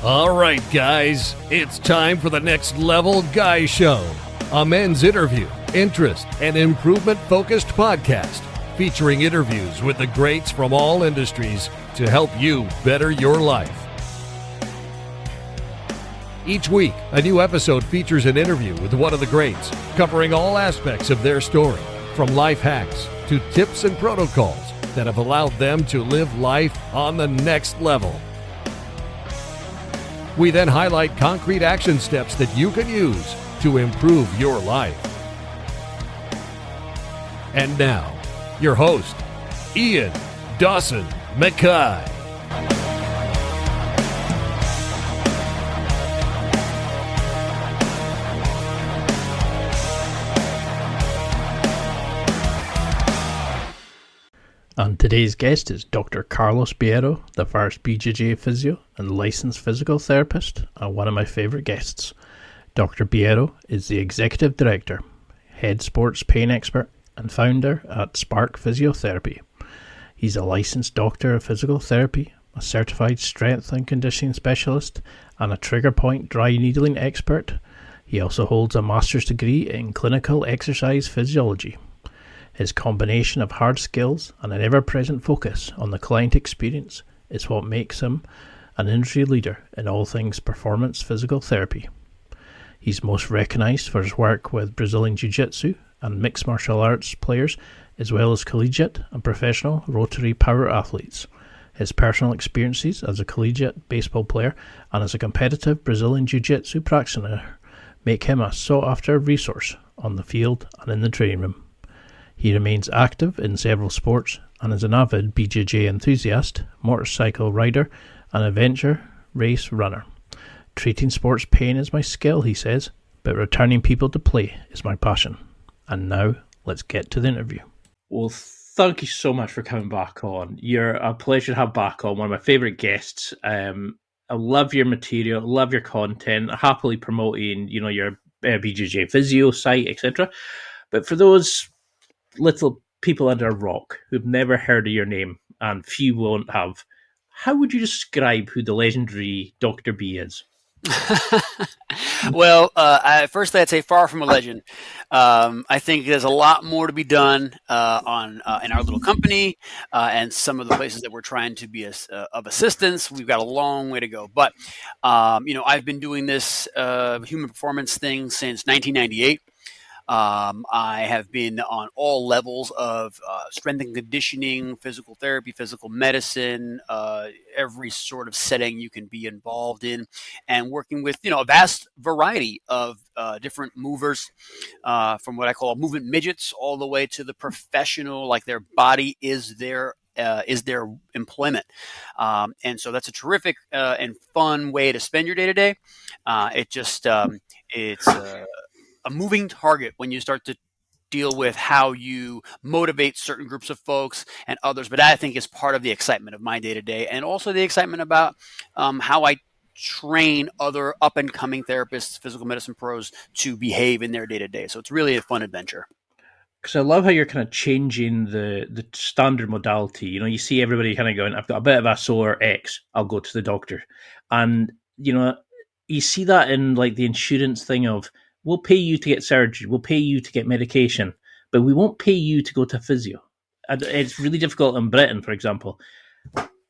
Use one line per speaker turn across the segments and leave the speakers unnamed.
All right, guys, it's time for the Next Level Guy Show, a men's interview, interest, and improvement-focused podcast featuring interviews with the greats from all industries to help you better your life. Each week, a new episode features an interview with one of the greats, covering all aspects of their story, from life hacks to tips and protocols that have allowed them to live life on the next level. We then highlight concrete action steps that you can use to improve your life. And now, your host, Ian Dawson McKay.
And today's guest is Dr. Carlos Berio, the first BJJ Physio and licensed physical therapist, and one of my favourite guests. Dr. Berio is the Executive Director, Head Sports Pain Expert, and founder at Spark Physiotherapy. He's a licensed doctor of physical therapy, a certified strength and conditioning specialist, and a trigger point dry needling expert. He also holds a master's degree in clinical exercise physiology. His combination of hard skills and an ever-present focus on the client experience is what makes him an industry leader in all things performance physical therapy. He's most recognised for his work with Brazilian Jiu Jitsu and mixed martial arts players, as well as collegiate and professional rotary power athletes. His personal experiences as a collegiate baseball player and as a competitive Brazilian Jiu Jitsu practitioner make him a sought-after resource on the field and in the training room. He remains active in several sports and is an avid BJJ enthusiast, motorcycle rider, and adventure race runner. Treating sports pain is my skill, he says, but returning people to play is my passion. And now, let's get to the interview. Well, thank you so much for coming back on. You're a pleasure to have back on, one of my favourite guests. I love your material, love your content, happily promoting, your BJJ Physio site, etc. But for those little people under a rock who've never heard of your name, and few won't have, how would you describe who the legendary Dr. B is?
Well, firstly, I'd say far from a legend. I think there's a lot more to be done in our little company and some of the places that we're trying to be of assistance. We've got a long way to go. But, I've been doing this human performance thing since 1998. I have been on all levels of strength and conditioning, physical therapy, physical medicine, every sort of setting you can be involved in, and working with a vast variety of different movers, from what I call movement midgets all the way to the professional, like their body is their employment. And so that's a terrific and fun way to spend your day to day. It's a moving target when you start to deal with how you motivate certain groups of folks and others. But I think is part of the excitement of my day to day, and also the excitement about how I train other up and coming therapists, physical medicine pros to behave in their day to day. So it's really a fun adventure.
Because I love how you're kind of changing the standard modality. You see everybody kind of going, I've got a bit of a sore X, I'll go to the doctor. And, you see that in like the insurance thing of, we'll pay you to get surgery, we'll pay you to get medication, but we won't pay you to go to physio. And it's really difficult in Britain, for example.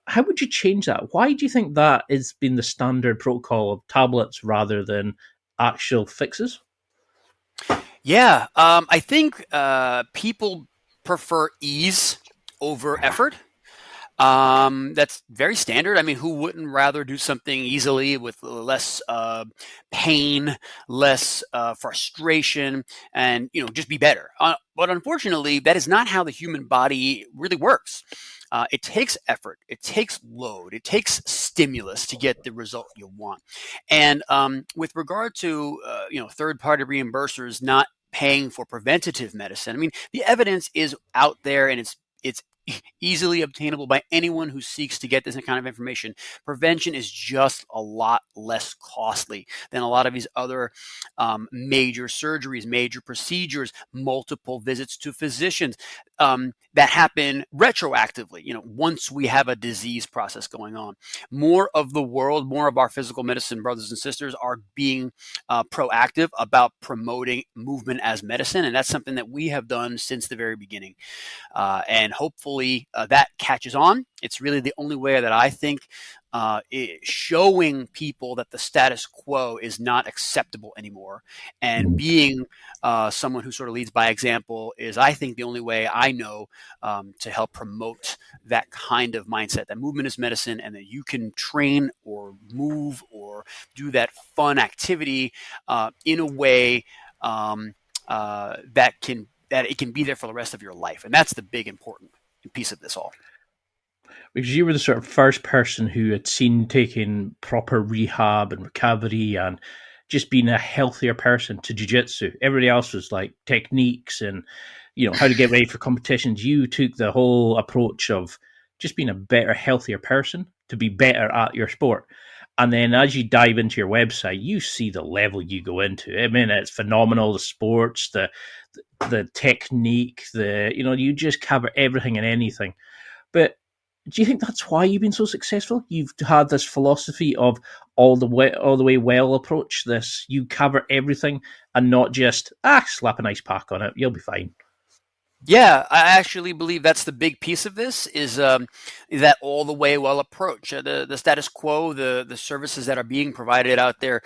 How would you change that? Why do you think that has been the standard protocol of tablets rather than actual fixes?
Yeah, I think people prefer ease over effort. That's very standard. I mean, who wouldn't rather do something easily with less pain, less frustration, and just be better? But unfortunately, that is not how the human body really works. It takes effort, it takes load, it takes stimulus to get the result you want. And with regard to third-party reimbursers not paying for preventative medicine, I mean, the evidence is out there, and it's easily obtainable by anyone who seeks to get this kind of information. Prevention is just a lot less costly than a lot of these other major surgeries, major procedures, multiple visits to physicians that happen retroactively, once we have a disease process going on. More of the world, more of our physical medicine brothers and sisters are being proactive about promoting movement as medicine. And that's something that we have done since the very beginning. And hopefully that catches on. It's really the only way that I think showing people that the status quo is not acceptable anymore, and being someone who sort of leads by example is, I think, the only way I know to help promote that kind of mindset, that movement is medicine, and that you can train or move or do that fun activity in a way that it can be there for the rest of your life. And that's the big important piece of this all.
Because you were the sort of first person who had seen taking proper rehab and recovery and just being a healthier person to jiu-jitsu. Everybody else was like techniques and, how to get ready for competitions. You took the whole approach of just being a better, healthier person to be better at your sport. And then as you dive into your website, you see the level you go into. I mean, it's phenomenal. The sports, the technique, you just cover everything and anything. But do you think that's why you've been so successful? You've had this philosophy of all the way well approach. This, you cover everything and not just slap an ice pack on it. You'll be fine.
Yeah, I actually believe that's the big piece of this is that all the way well approach. The status quo, the services that are being provided out there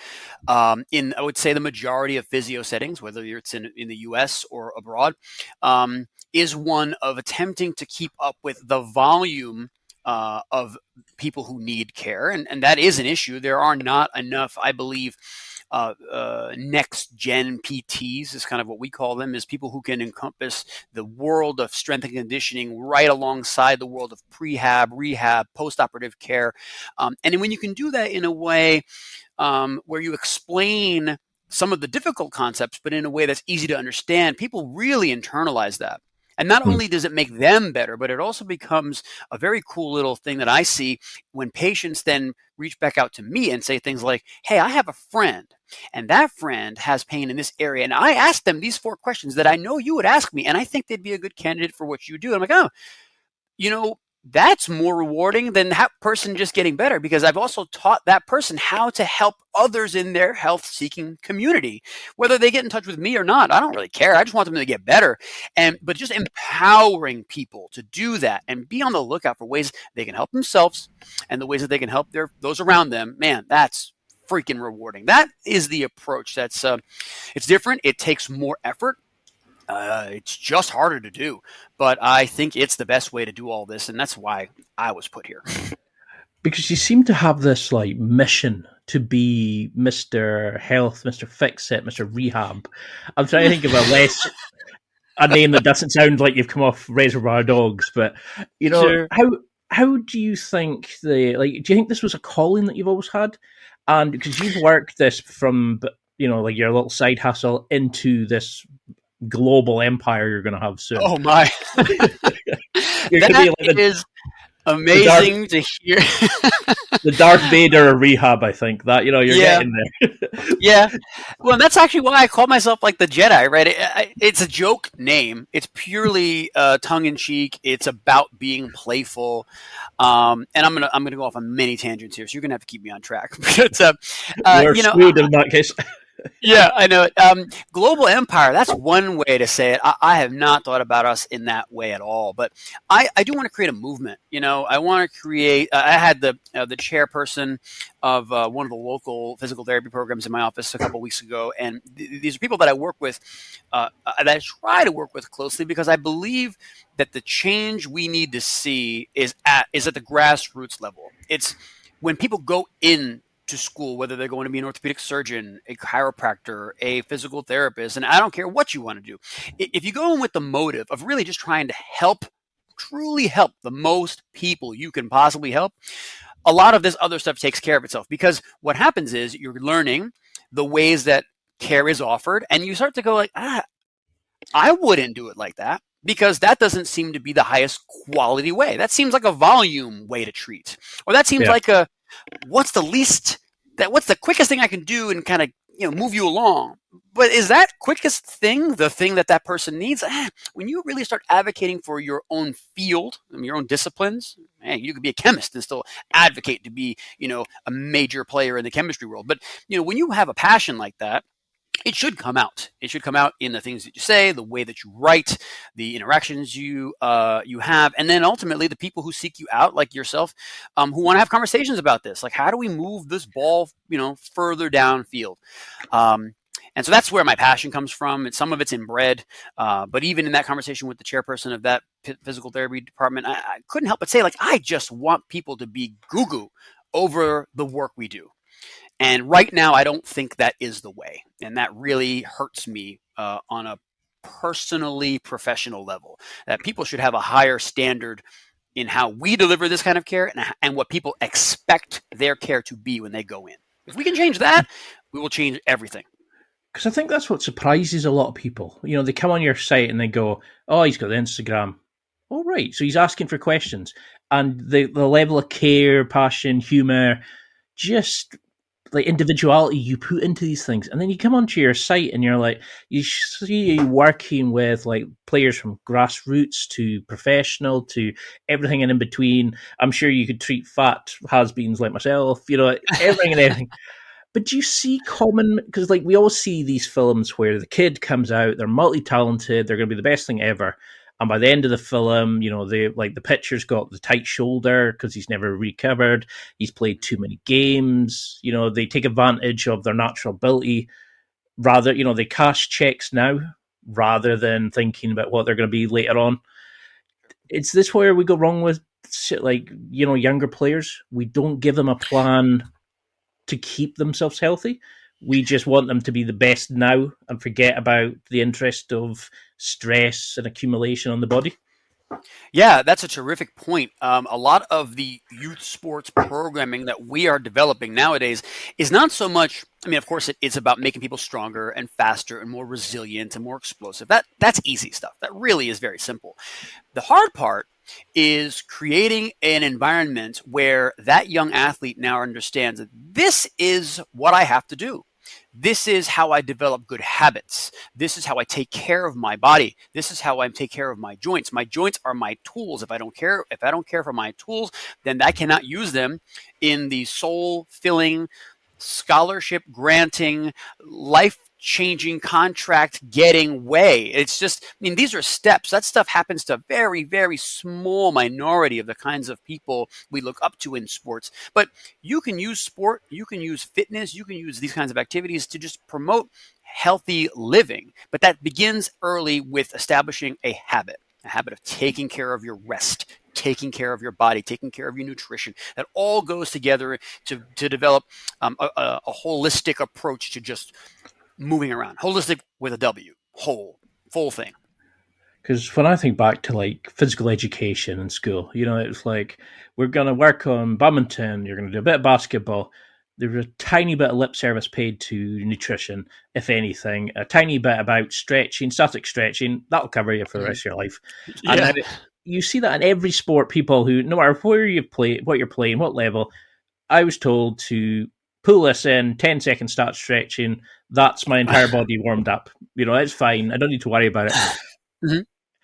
in, I would say, the majority of physio settings, whether it's in the US or abroad, is one of attempting to keep up with the volume of people who need care. And that is an issue. There are not enough, I believe, next gen PTs is kind of what we call them, is people who can encompass the world of strength and conditioning right alongside the world of prehab, rehab, post-operative care. And when you can do that in a way where you explain some of the difficult concepts, but in a way that's easy to understand, people really internalize that. And not only does it make them better, but it also becomes a very cool little thing that I see when patients then reach back out to me and say things like, hey, I have a friend, and that friend has pain in this area. And I asked them these 4 questions that I know you would ask me, and I think they'd be a good candidate for what you do. I'm like, oh, that's more rewarding than that person just getting better, because I've also taught that person how to help others in their health-seeking community. Whether they get in touch with me or not, I don't really care. I just want them to get better. But just empowering people to do that and be on the lookout for ways they can help themselves and the ways that they can help those around them, man, that's freaking rewarding. That is the approach. That's it's different. It takes more effort. It's just harder to do, but I think it's the best way to do all this, and that's why I was put here.
Because you seem to have this mission to be Mr. Health, Mr. Fix-It, Mr. Rehab. I'm trying to think of a name that doesn't sound like you've come off Reservoir Dogs, but sure. How do you think do you think this was a calling that you've always had? And because you've worked this from your little side hustle into this global empire you're going to have soon.
Oh my! That is amazing to hear.
The Darth Vader of rehab, I think that you're getting there.
Yeah, well, that's actually why I call myself like the Jedi, right? It's a joke name. It's purely tongue in cheek. It's about being playful, and I'm gonna go off on many tangents here, so you're gonna have to keep me on track. But
you're screwed in that case.
Yeah, I know it. Global empire, that's one way to say it. I have not thought about us in that way at all. But I do want to create a movement. I want to create I had the chairperson of one of the local physical therapy programs in my office a couple weeks ago. And these are people that I work with, that I try to work with closely, because I believe that the change we need to see is at the grassroots level. It's when people go in to school, whether they're going to be an orthopedic surgeon, a chiropractor, a physical therapist, and I don't care what you want to do. If you go in with the motive of really just trying to truly help the most people you can possibly help, a lot of this other stuff takes care of itself, because what happens is you're learning the ways that care is offered, and you start to go like, I wouldn't do it like that because that doesn't seem to be the highest quality way. That seems like a volume way to treat, or that seems
Yeah.
like what's the quickest thing I can do and kind of move you along. But is that quickest thing the thing that person needs? When you really start advocating for your own field, your own disciplines, you could be a chemist and still advocate to be a major player in the chemistry world. But when you have a passion like that, it should come out. It should come out in the things that you say, the way that you write, the interactions you have, and then ultimately the people who seek you out, like yourself, who want to have conversations about this. Like, how do we move this ball, further downfield? And so that's where my passion comes from. And some of it's inbred, but even in that conversation with the chairperson of that physical therapy department, I couldn't help but say, like, I just want people to be goo-goo over the work we do. And right now, I don't think that is the way. And that really hurts me on a personally professional level, that people should have a higher standard in how we deliver this kind of care and what people expect their care to be when they go in. If we can change that, we will change everything.
Because I think that's what surprises a lot of people. They come on your site and they go, oh, he's got the Instagram. Oh, right. So he's asking for questions. And the level of care, passion, humour, just like individuality you put into these things. And then you come onto your site and you're like, you see you working with like players from grassroots to professional to everything in between. I'm sure you could treat fat has-beens like myself, everything and everything. But do you see common, because like we all see these films where the kid comes out, they're multi-talented, they're going to be the best thing ever. And by the end of the film, the pitcher's got the tight shoulder because he's never recovered. He's played too many games. They take advantage of their natural ability. Rather, they cash checks now rather than thinking about what they're going to be later on. It's this where we go wrong with shit like, younger players. We don't give them a plan to keep themselves healthy. We just want them to be the best now and forget about the interest of stress and accumulation on the body.
Yeah, that's a terrific point. A lot of the youth sports programming that we are developing nowadays is not so much, of course, it's about making people stronger and faster and more resilient and more explosive. That's easy stuff. That really is very simple. The hard part is creating an environment where that young athlete now understands that this is what I have to do. This is how I develop good habits. This is how I take care of my body. This is how I take care of my joints. My joints are my tools. If I don't care for my tools, then I cannot use them in the soul-filling, scholarship-granting, life-changing, contract-getting way. It's just, these are steps. That stuff happens to a very, very small minority of the kinds of people we look up to in sports. But you can use sport, you can use fitness, you can use these kinds of activities to just promote healthy living. But that begins early with establishing a habit of taking care of your rest, taking care of your body, taking care of your nutrition. That all goes together to develop a holistic approach to just moving around. Holistic with a W. Full thing.
Because when I think back to like physical education in school, it's like we're going to work on badminton, you're going to do a bit of basketball. There's a tiny bit of lip service paid to nutrition, if anything. A tiny bit about stretching, static stretching. That'll cover you for the rest of your life.
Yeah.
And you see that in every sport. People who, no matter where you play, what you're playing, what level, I was told to pull this in, 10 seconds, start stretching. That's my entire body warmed up. It's fine. I don't need to worry about it.
Mm-hmm.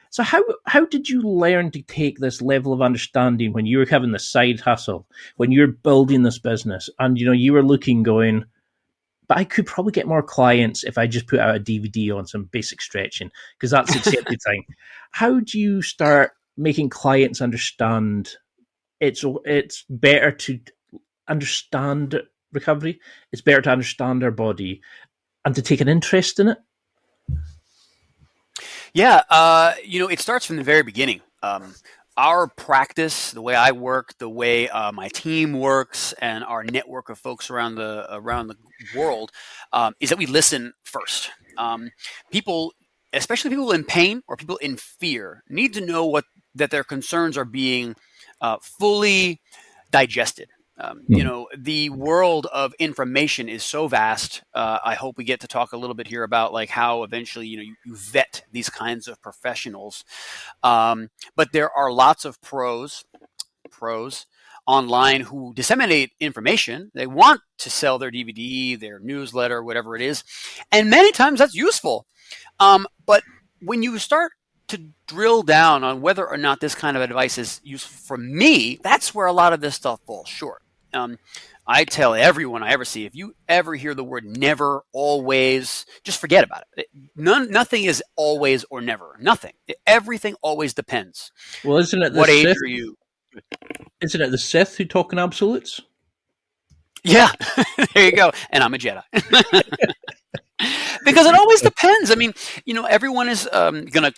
So how did you learn to take this level of understanding when you were having the side hustle, when you're building this business and, you were looking going, but I could probably get more clients if I just put out a DVD on some basic stretching because that's the accepted thing. How do you start making clients understand it's better to understand recovery, it's better to understand their body and to take an interest in it?
Yeah, it starts from the very beginning. Our practice, the way I work, the way my team works, and our network of folks around the world, is that we listen first. People, especially people in pain or people in fear, need to know that their concerns are being fully digested. The world of information is so vast. I hope we get to talk a little bit here about like how eventually, you vet these kinds of professionals. But there are lots of pros online who disseminate information. They want to sell their DVD, their newsletter, whatever it is. And many times that's useful. But when you start to drill down on whether or not this kind of advice is useful for me, that's where a lot of this stuff falls short. I tell everyone I ever see, if you ever hear the word never, always, just forget about it. Nothing is always or never. Nothing. Everything always depends.
Well, isn't it
what age are you?
Isn't it the Sith who talk in absolutes?
Yeah, there you go. And I'm a Jedi. Because it always depends. I mean, everyone is going to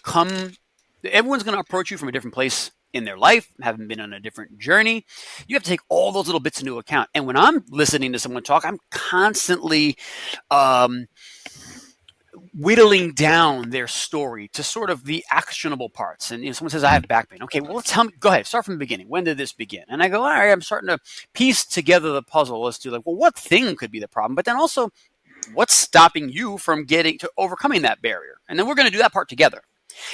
everyone's going to approach you from a different place in their life, having been on a different journey. You have to take all those little bits into account. And when I'm listening to someone talk, I'm constantly whittling down their story to sort of the actionable parts. And someone says, I have back pain. Okay, well, tell me, go ahead, start from the beginning. When did this begin? And I go, all right, I'm starting to piece together the puzzle as to like, well, what thing could be the problem? But then also, what's stopping you from getting to overcoming that barrier? And then we're going to do that part together.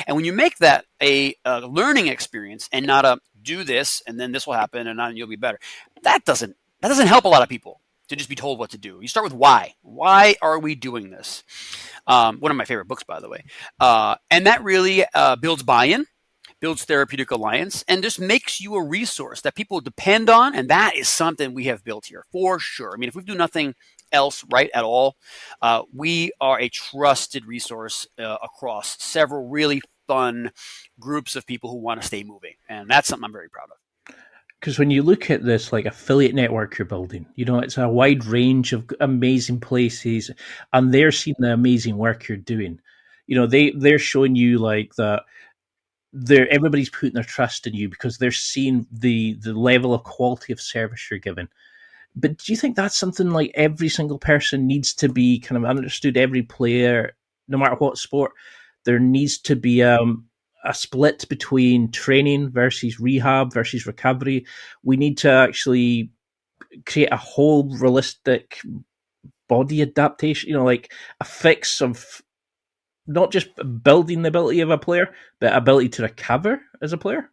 And when you make that a learning experience and not a do this and then this will happen and you'll be better, that doesn't help a lot of people to just be told what to do. You start with why. Why are we doing this? One of my favorite books, by the way. And that really builds buy-in, builds therapeutic alliance, and just makes you a resource that people depend on. And that is something we have built here for sure. I mean, if we do nothing else right at all, we are a trusted resource across several really fun groups of people who want to stay moving. And that's something I'm very proud of.
Because when you look at this like affiliate network you're building, it's a wide range of amazing places, and they're seeing the amazing work you're doing. They're showing you like that everybody's putting their trust in you because they're seeing the level of quality of service you're giving. But do you think that's something like every single person needs to be kind of understood? Every player, no matter what sport, there needs to be a split between training versus rehab versus recovery. We need to actually create a whole realistic body adaptation, like a fix of not just building the ability of a player, but ability to recover as a player.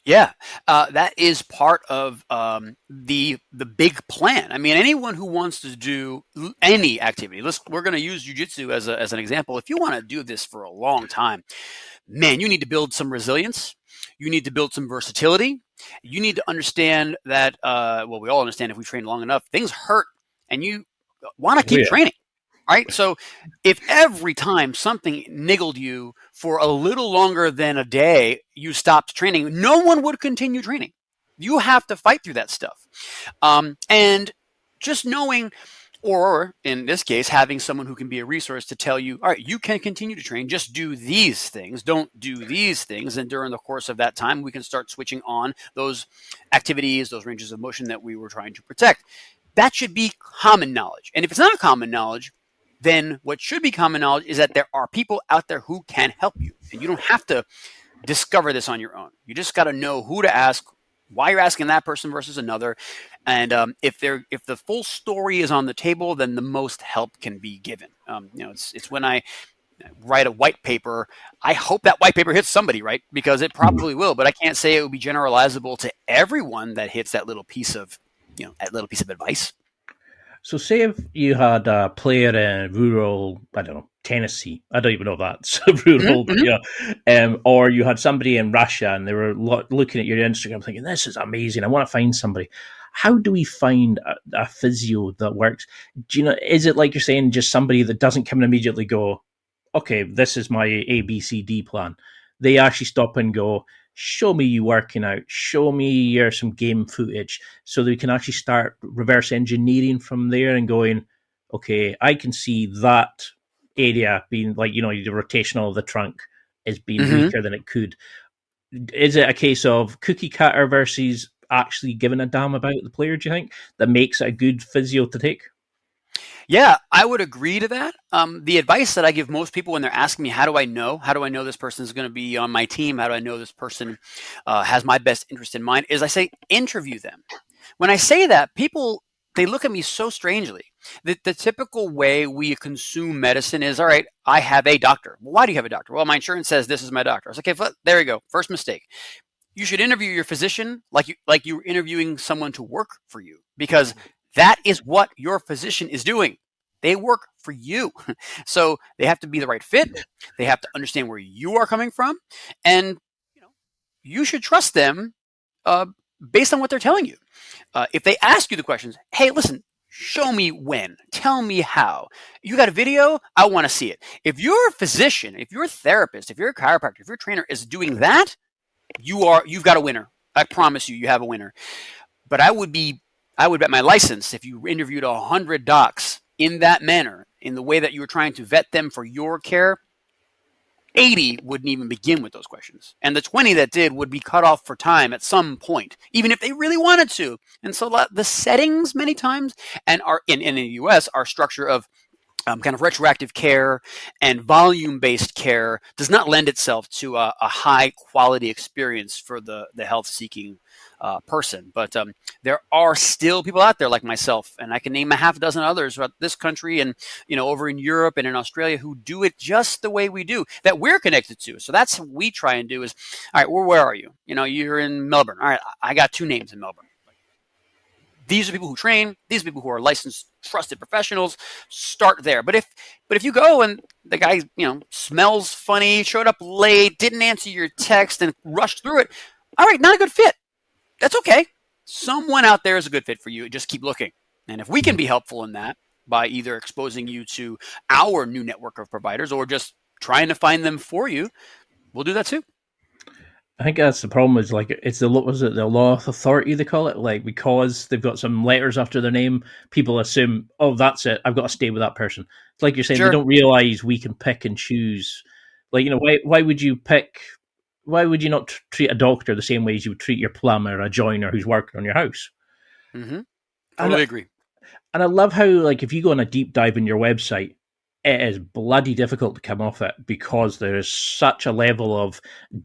Yeah, that is part of the big plan. I mean, anyone who wants to do any activity, we're going to use jiu-jitsu as an example. If you want to do this for a long time, man, you need to build some resilience. You need to build some versatility. You need to understand that, we all understand if we train long enough, things hurt, and you want to keep training. Right. So if every time something niggled you for a little longer than a day, you stopped training, no one would continue training. You have to fight through that stuff. And just knowing, or in this case, having someone who can be a resource to tell you, all right, you can continue to train, just do these things, don't do these things. And during the course of that time, we can start switching on those activities, those ranges of motion that we were trying to protect. That should be common knowledge. And if it's not common knowledge, then what should be common knowledge is that there are people out there who can help you. And you don't have to discover this on your own. You just got to know who to ask, why you're asking that person versus another. And if the full story is on the table, then the most help can be given. It's when I write a white paper, I hope that white paper hits somebody, right? Because it probably will, but I can't say it would be generalizable to everyone that hits that little piece of advice.
So say if you had a player in rural, Tennessee, I don't even know if that's rural, but or you had somebody in Russia and they were looking at your Instagram thinking, this is amazing, I want to find somebody. How do we find a physio that works? Is it like you're saying, just somebody that doesn't come and immediately go, okay, this is my ABCD plan? They actually stop and go, show me you working out, show me some game footage, so that we can actually start reverse engineering from there and going, okay, I can see that area being like, the rotational of the trunk is being weaker than it could. Is it a case of cookie cutter versus actually giving a damn about the player, do you think, that makes it a good physio to take?
Yeah, I would agree to that. The advice that I give most people when they're asking me, how do I know this person is going to be on my team? How do I know this person has my best interest in mind? Is I say, interview them. When I say that, people, they look at me so strangely. The typical way we consume medicine is, all right, I have a doctor. Well, why do you have a doctor? Well, my insurance says this is my doctor. I was like, okay, there you go. First mistake. You should interview your physician like you're interviewing someone to work for you, because that is what your physician is doing. They work for you. So they have to be the right fit. They have to understand where you are coming from. And you should trust them based on what they're telling you. If they ask you the questions, hey, listen, show me when, tell me how. You got a video? I want to see it. If you're a physician, if you're a therapist, if you're a chiropractor, if your trainer is doing that, you've got a winner. I promise you have a winner. But I would bet my license, if you interviewed 100 docs in that manner, in the way that you were trying to vet them for your care, 80 wouldn't even begin with those questions. And the 20 that did would be cut off for time at some point, even if they really wanted to. And so the settings many times, and are in the US, our structure of kind of retroactive care and volume-based care does not lend itself to a high-quality experience for the health-seeking person. But there are still people out there like myself, and I can name a half dozen others throughout this country and over in Europe and in Australia, who do it just the way we do, that we're connected to. So that's what we try and do is, all right, where are you? You're in Melbourne. All right, I got 2 names in Melbourne. These are people who train. These are people who are licensed, trusted professionals. Start there. But if you go and the guy, smells funny, showed up late, didn't answer your text, and rushed through it, all right, not a good fit. That's okay. Someone out there is a good fit for you. Just keep looking. And if we can be helpful in that by either exposing you to our new network of providers or just trying to find them for you, we'll do that too.
I think that's the problem. Is it's the law of authority they call it? Because they've got some letters after their name, people assume, oh, that's it. I've got to stay with that person. It's like you're saying,
Sure.
They don't realize we can pick and choose. Why would you pick? Why would you not treat a doctor the same way as you would treat your plumber or a joiner who's working on your house?
Mm-hmm. Totally agree.
And I love how, if you go on a deep dive in your website, it is bloody difficult to come off it because there is such a level of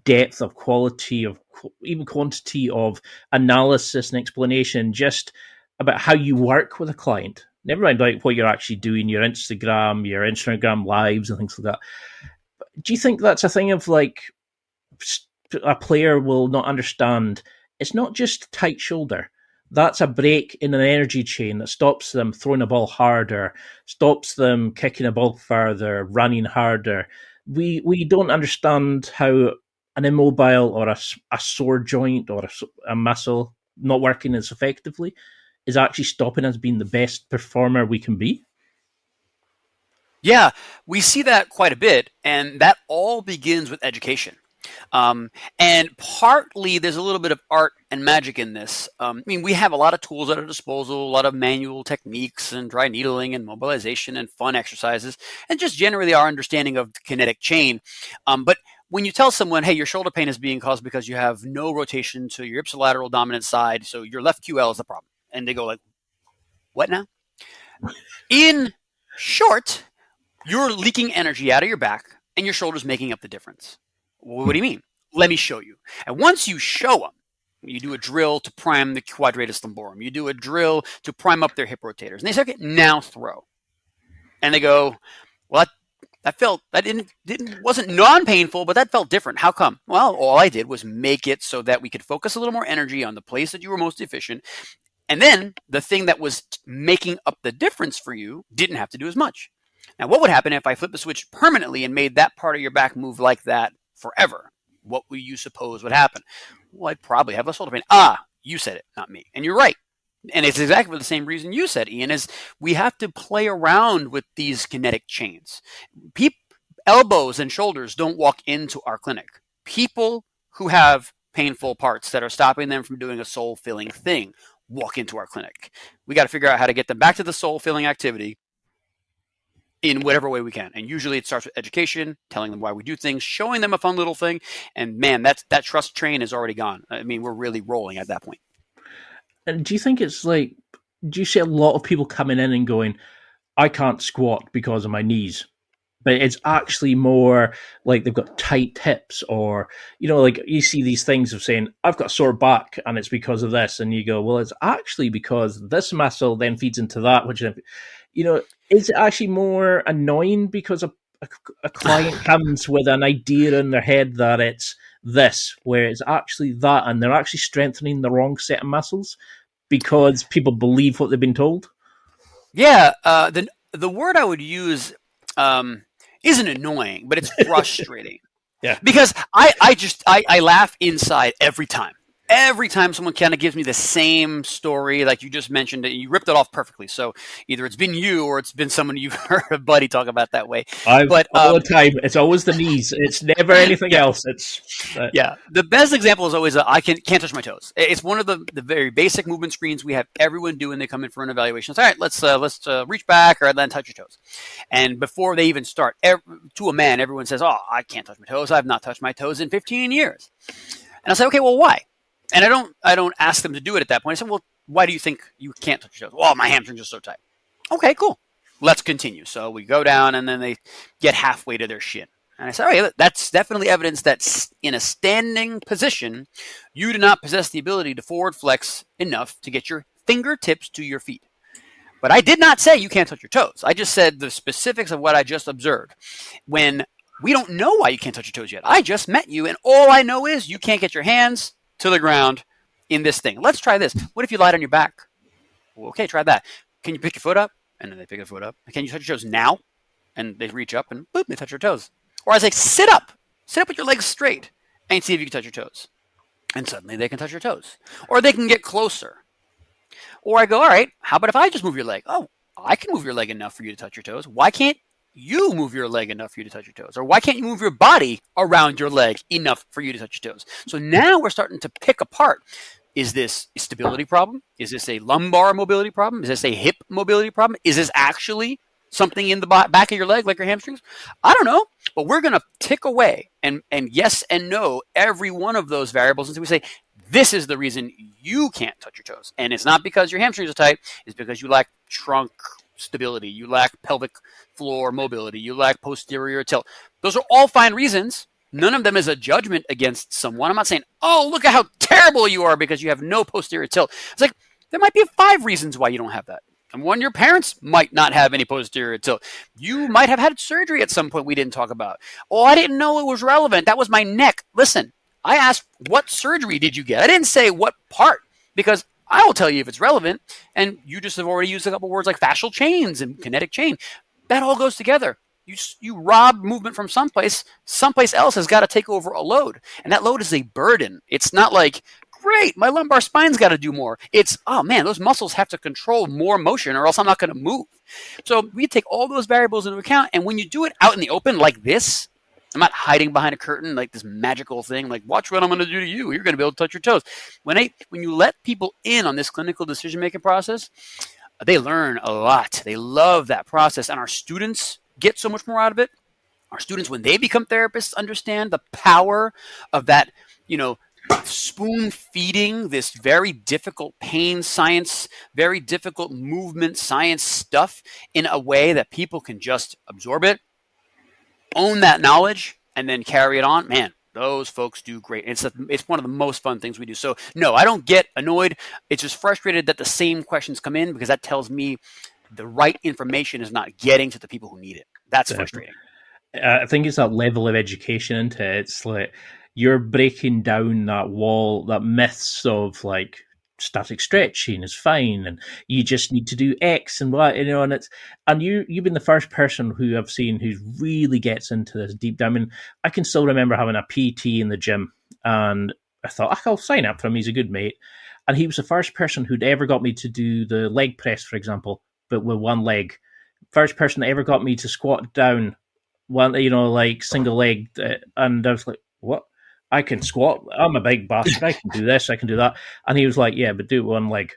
depth, of quality, of even quantity of analysis and explanation just about how you work with a client. Never mind what you're actually doing, your Instagram lives and things like that. But do you think that's a thing of a player will not understand? It's not just tight shoulder. That's a break in an energy chain that stops them throwing a ball harder, stops them kicking a ball further, running harder. We don't understand how an immobile or a sore joint or a muscle not working as effectively is actually stopping us being the best performer we can be.
Yeah, we see that quite a bit, and that all begins with education. And partly there's a little bit of art and magic in this. We have a lot of tools at our disposal, a lot of manual techniques and dry needling and mobilization and fun exercises, and just generally our understanding of the kinetic chain. But when you tell someone, hey, your shoulder pain is being caused because you have no rotation to your ipsilateral dominant side, so your left QL is the problem. And they go like, what now? In short, you're leaking energy out of your back and your shoulder's making up the difference. What do you mean? Let me show you. And once you show them, you do a drill to prime the quadratus lumborum. You do a drill to prime up their hip rotators. And they say, okay, now throw. And they go, well, wasn't non-painful, but that felt different. How come? Well, all I did was make it so that we could focus a little more energy on the place that you were most efficient. And then the thing that was making up the difference for you didn't have to do as much. Now, what would happen if I flipped the switch permanently and made that part of your back move like that forever? What would you suppose would happen? Well, I'd probably have less shoulder pain. You said it, not me. And you're right. And it's exactly for the same reason you said, Ian, is we have to play around with these kinetic chains. Elbows and shoulders don't walk into our clinic. People who have painful parts that are stopping them from doing a soul-filling thing walk into our clinic. We got to figure out how to get them back to the soul-filling activity in whatever way we can. And usually it starts with education, telling them why we do things, showing them a fun little thing. And man, that trust train is already gone. We're really rolling at that point.
And do you think it's do you see a lot of people coming in and going, I can't squat because of my knees? but it's actually more like they've got tight hips, or, you know, like you see these things of saying, I've got a sore back and it's because of this. And you go, well, it's actually because this muscle then feeds into that, which, you know, is it actually more annoying because a client comes with an idea in their head that it's this, where it's actually that, and they're actually strengthening the wrong set of muscles because people believe what they've been told?
Yeah, the word I would use isn't annoying, but it's frustrating.
Yeah.
Because I laugh inside every time. Every time someone kind of gives me the same story, like you just mentioned, you ripped it off perfectly. So either it's been you or it's been someone you've heard a buddy talk about that way.
But all the time, it's always the knees. It's never anything else. It's
yeah. The best example is always I can't touch my toes. It's one of the very basic movement screens we have everyone do when they come in for an evaluation. It's all right. Let's reach back or then touch your toes. And before they even start, to a man, everyone says, "Oh, I can't touch my toes. I've not touched my toes in 15 years." And I say, "Okay, well, why?" And I don't ask them to do it at that point. I said, well, why do you think you can't touch your toes? Well, my hamstrings are so tight. Okay, cool. Let's continue. So we go down, and then they get halfway to their shin. And I said, okay, that's definitely evidence that in a standing position, you do not possess the ability to forward flex enough to get your fingertips to your feet. But I did not say you can't touch your toes. I just said the specifics of what I just observed. When we don't know why you can't touch your toes yet. I just met you, and all I know is you can't get your hands to the ground in this thing. Let's try this. What if you lied on your back? Well, okay, try that. Can you pick your foot up? And then they pick their foot up. Can you touch your toes now? And they reach up and boop, they touch your toes. Or I say, sit up. Sit up with your legs straight and see if you can touch your toes. And suddenly they can touch your toes. Or they can get closer. Or I go, all right, how about if I just move your leg? Oh, I can move your leg enough for you to touch your toes. Why can't you move your leg enough for you to touch your toes? Or why can't you move your body around your leg enough for you to touch your toes? So now we're starting to pick apart. Is this a stability problem? Is this a lumbar mobility problem? Is this a hip mobility problem? Is this actually something in the back of your leg, like your hamstrings? I don't know, but we're going to tick away and yes and no every one of those variables until we say, this is the reason you can't touch your toes. And it's not because your hamstrings are tight. It's because you lack trunk stability, you lack pelvic floor mobility, you lack posterior tilt. Those are all fine reasons. None of them is a judgment against someone. I'm not saying, oh, look at how terrible you are because you have no posterior tilt. It's like, there might be 5 reasons why you don't have that. And one, your parents might not have any posterior tilt. You might have had surgery at some point we didn't talk about. Oh, I didn't know it was relevant. That was my neck. Listen, I asked, what surgery did you get? I didn't say what part, because I will tell you if it's relevant, and you just have already used a couple words like fascial chains and kinetic chain. That all goes together. You rob movement from someplace else has got to take over a load, and that load is a burden. It's not like, great, my lumbar spine's got to do more. It's, oh man, those muscles have to control more motion or else I'm not going to move. So we take all those variables into account, and when you do it out in the open like this, I'm not hiding behind a curtain like this magical thing, like watch what I'm going to do to you. You're going to be able to touch your toes. When you let people in on this clinical decision-making process, they learn a lot. They love that process, and our students get so much more out of it. Our students, when they become therapists, understand the power of that, spoon feeding this very difficult pain science, very difficult movement science stuff in a way that people can just absorb it, own that knowledge, and then carry it on. Man, those folks do great. It's one of the most fun things we do. So no, I don't get annoyed. It's just frustrated that the same questions come in, because that tells me the right information is not getting to the people who need it. That's frustrating.
I think it's that level of education into it. It's like you're breaking down that wall, that myths of like static stretching is fine and you just need to do X and Y, and you've been the first person who I've seen who really gets into this deep down. I mean, I can still remember having a PT in the gym, and I thought, I'll sign up for him. He's a good mate. And he was the first person who'd ever got me to do the leg press, for example, but with one leg. First person that ever got me to squat down one, like single leg. And I was like, what? I can squat. I'm a big bastard. I can do this. I can do that. And he was like, yeah, but do it one leg.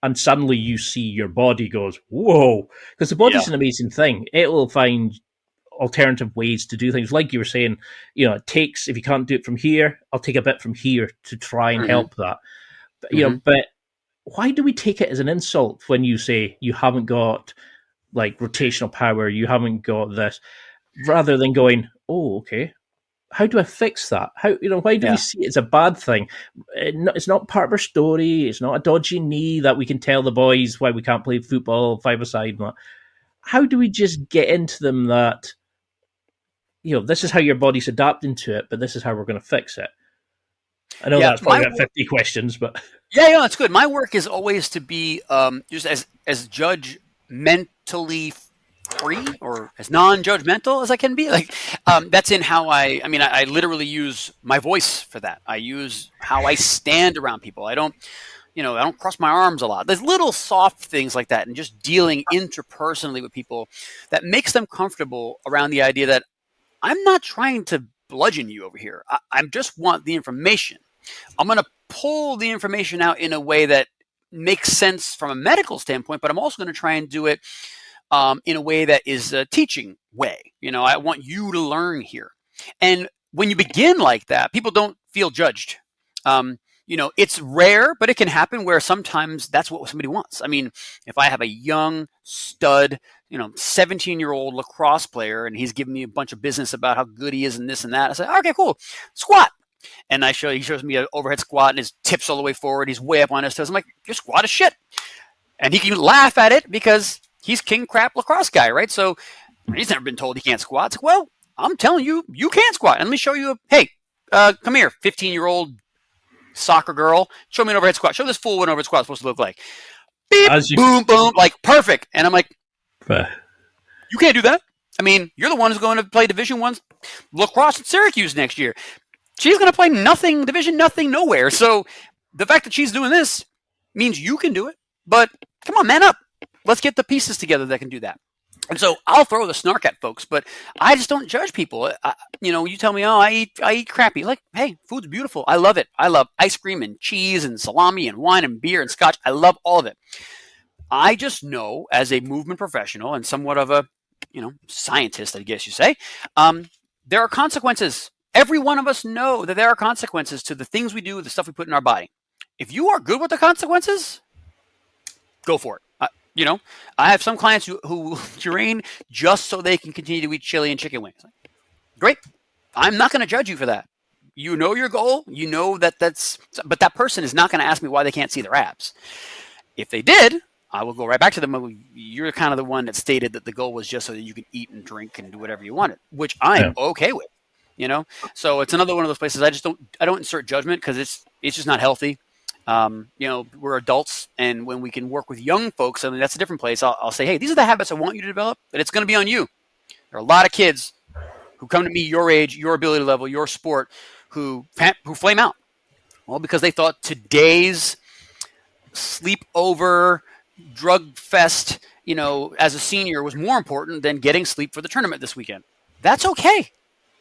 And suddenly you see your body goes, whoa. Because the body's an amazing thing. It will find alternative ways to do things. Like you were saying, it takes, if you can't do it from here, I'll take a bit from here to try and help that. But, but why do we take it as an insult when you say you haven't got like rotational power, you haven't got this? rather than going, oh, okay, how do I fix that? Why do we see it as a bad thing? It's not part of our story. It's not a dodgy knee that we can tell the boys why we can't play football five-a-side. How do we just get into them that, this is how your body's adapting to it, but this is how we're going to fix it? I know that's probably about 50 questions, but...
Yeah, that's good. My work is always to be just as judgmentally free or as non-judgmental as I can be. Like that's in how I literally use my voice for that. I use how I stand around people. I don't cross my arms a lot. There's little soft things like that, and just dealing interpersonally with people that makes them comfortable around the idea that I'm not trying to bludgeon you over here. I just want the information. I'm going to pull the information out in a way that makes sense from a medical standpoint, but I'm also going to try and do it in a way that is a teaching way. I want you to learn here. And when you begin like that, people don't feel judged. It's rare, but it can happen where sometimes that's what somebody wants. I mean, if I have a young stud, 17-year-old lacrosse player, and he's giving me a bunch of business about how good he is and this and that, I say, okay, cool, squat. And he shows me an overhead squat and his tips all the way forward. He's way up on his toes. I'm like, your squat is shit. And he can laugh at it because he's king crap lacrosse guy, right? So he's never been told he can't squat. It's like, well, I'm telling you, you can squat. And let me show you. Hey, come here, 15-year-old soccer girl. Show me an overhead squat. Show this fool what an overhead squat is supposed to look like. Beep, boom, boom, like perfect. And I'm like, you can't do that. I mean, you're the one who's going to play Division I lacrosse at Syracuse next year. She's going to play nothing, Division nothing, nowhere. So the fact that she's doing this means you can do it. But come on, man up. Let's get the pieces together that can do that. And so I'll throw the snark at folks, but I just don't judge people. You tell me, I eat crappy. Like, hey, food's beautiful. I love it. I love ice cream and cheese and salami and wine and beer and scotch. I love all of it. I just know, as a movement professional and somewhat of a, scientist, I guess you say, there are consequences. Every one of us know that there are consequences to the things we do, the stuff we put in our body. If you are good with the consequences, go for it. I have some clients who train just so they can continue to eat chili and chicken wings. Great. I'm not going to judge you for that. You know your goal. You know but that person is not going to ask me why they can't see their abs. If they did, I will go right back to them. You're kind of the one that stated that the goal was just so that you can eat and drink and do whatever you wanted, which I'm okay with. So it's another one of those places I don't insert judgment because it's just not healthy. We're adults, and when we can work with young folks, I mean, that's a different place. I'll say, hey, these are the habits I want you to develop, but it's going to be on you. There are a lot of kids who come to me your age, your ability level, your sport, who flame out. Well, because they thought today's sleepover drug fest, as a senior was more important than getting sleep for the tournament this weekend. That's okay.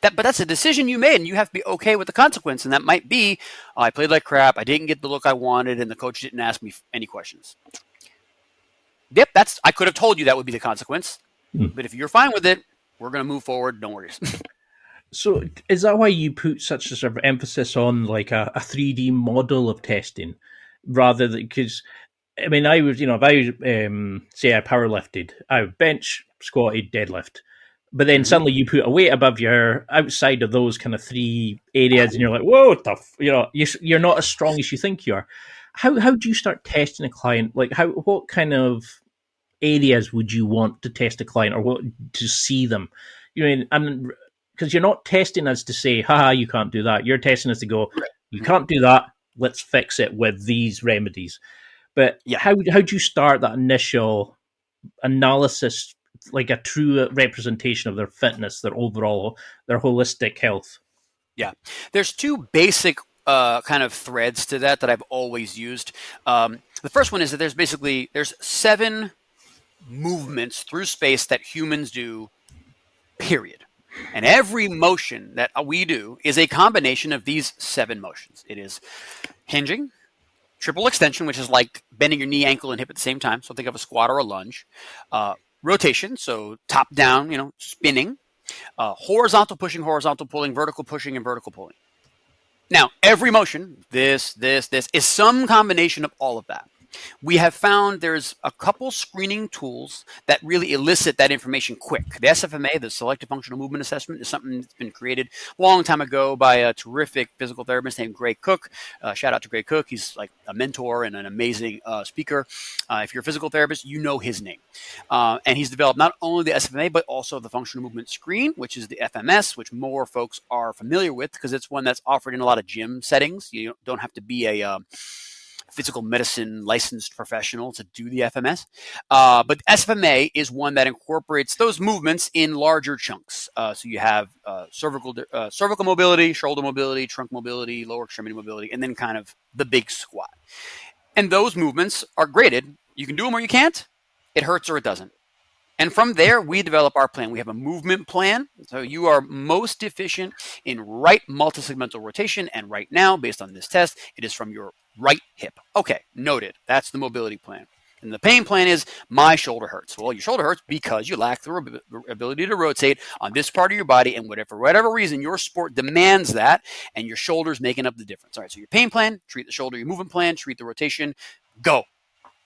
But that's a decision you made, and you have to be okay with the consequence. And that might be, I played like crap, I didn't get the look I wanted, and the coach didn't ask me any questions. Yep, I could have told you that would be the consequence. But if you're fine with it, we're going to move forward. No worries.
So is that why you put such a sort of emphasis on like a 3D model of testing, rather than, because I mean, I was, if I say I power lifted, I would bench, squatted, deadlift. But then suddenly you put a weight above your outside of those kind of three areas, and you're like, whoa, tough. You're not as strong as you think you are. How do you start testing a client? Like, what kind of areas would you want to test a client, or what to see them? Because you're not testing us to say, haha, you can't do that. You're testing us to go, you can't do that. Let's fix it with these remedies. But how do you start that initial analysis, like a true representation of their fitness, their overall, their holistic health?
Yeah. There's two basic kind of threads to that I've always used. The first one is that there's 7 movements through space that humans do, period. And every motion that we do is a combination of these 7 motions. It is hinging, triple extension, which is like bending your knee, ankle, and hip at the same time. So think of a squat or a lunge. Rotation, so top down, spinning. Horizontal pushing, horizontal pulling, vertical pushing, and vertical pulling. Now, every motion, this, is some combination of all of that. we have found there's a couple screening tools that really elicit that information quick. The SFMA, the Selective Functional Movement Assessment, is something that's been created a long time ago by a terrific physical therapist named Gray Cook. Shout out to Gray Cook. He's like a mentor and an amazing speaker. If you're a physical therapist, you know his name. And he's developed not only the SFMA, but also the Functional Movement Screen, which is the FMS, which more folks are familiar with because it's one that's offered in a lot of gym settings. You don't have to be a physical medicine licensed professional to do the FMS. But SFMA is one that incorporates those movements in larger chunks. So you have cervical mobility, shoulder mobility, trunk mobility, lower extremity mobility, and then kind of the big squat. And those movements are graded. You can do them or you can't. It hurts or it doesn't. And from there, we develop our plan. We have a movement plan. So you are most deficient in right multisegmental rotation. And right now, based on this test, it is from your right hip. Okay, noted. That's the mobility plan. And the pain plan is my shoulder hurts. Well, your shoulder hurts because you lack the ability to rotate on this part of your body. And for whatever reason, your sport demands that. And your shoulder's making up the difference. All right, so your pain plan, treat the shoulder. Your movement plan, treat the rotation. Go.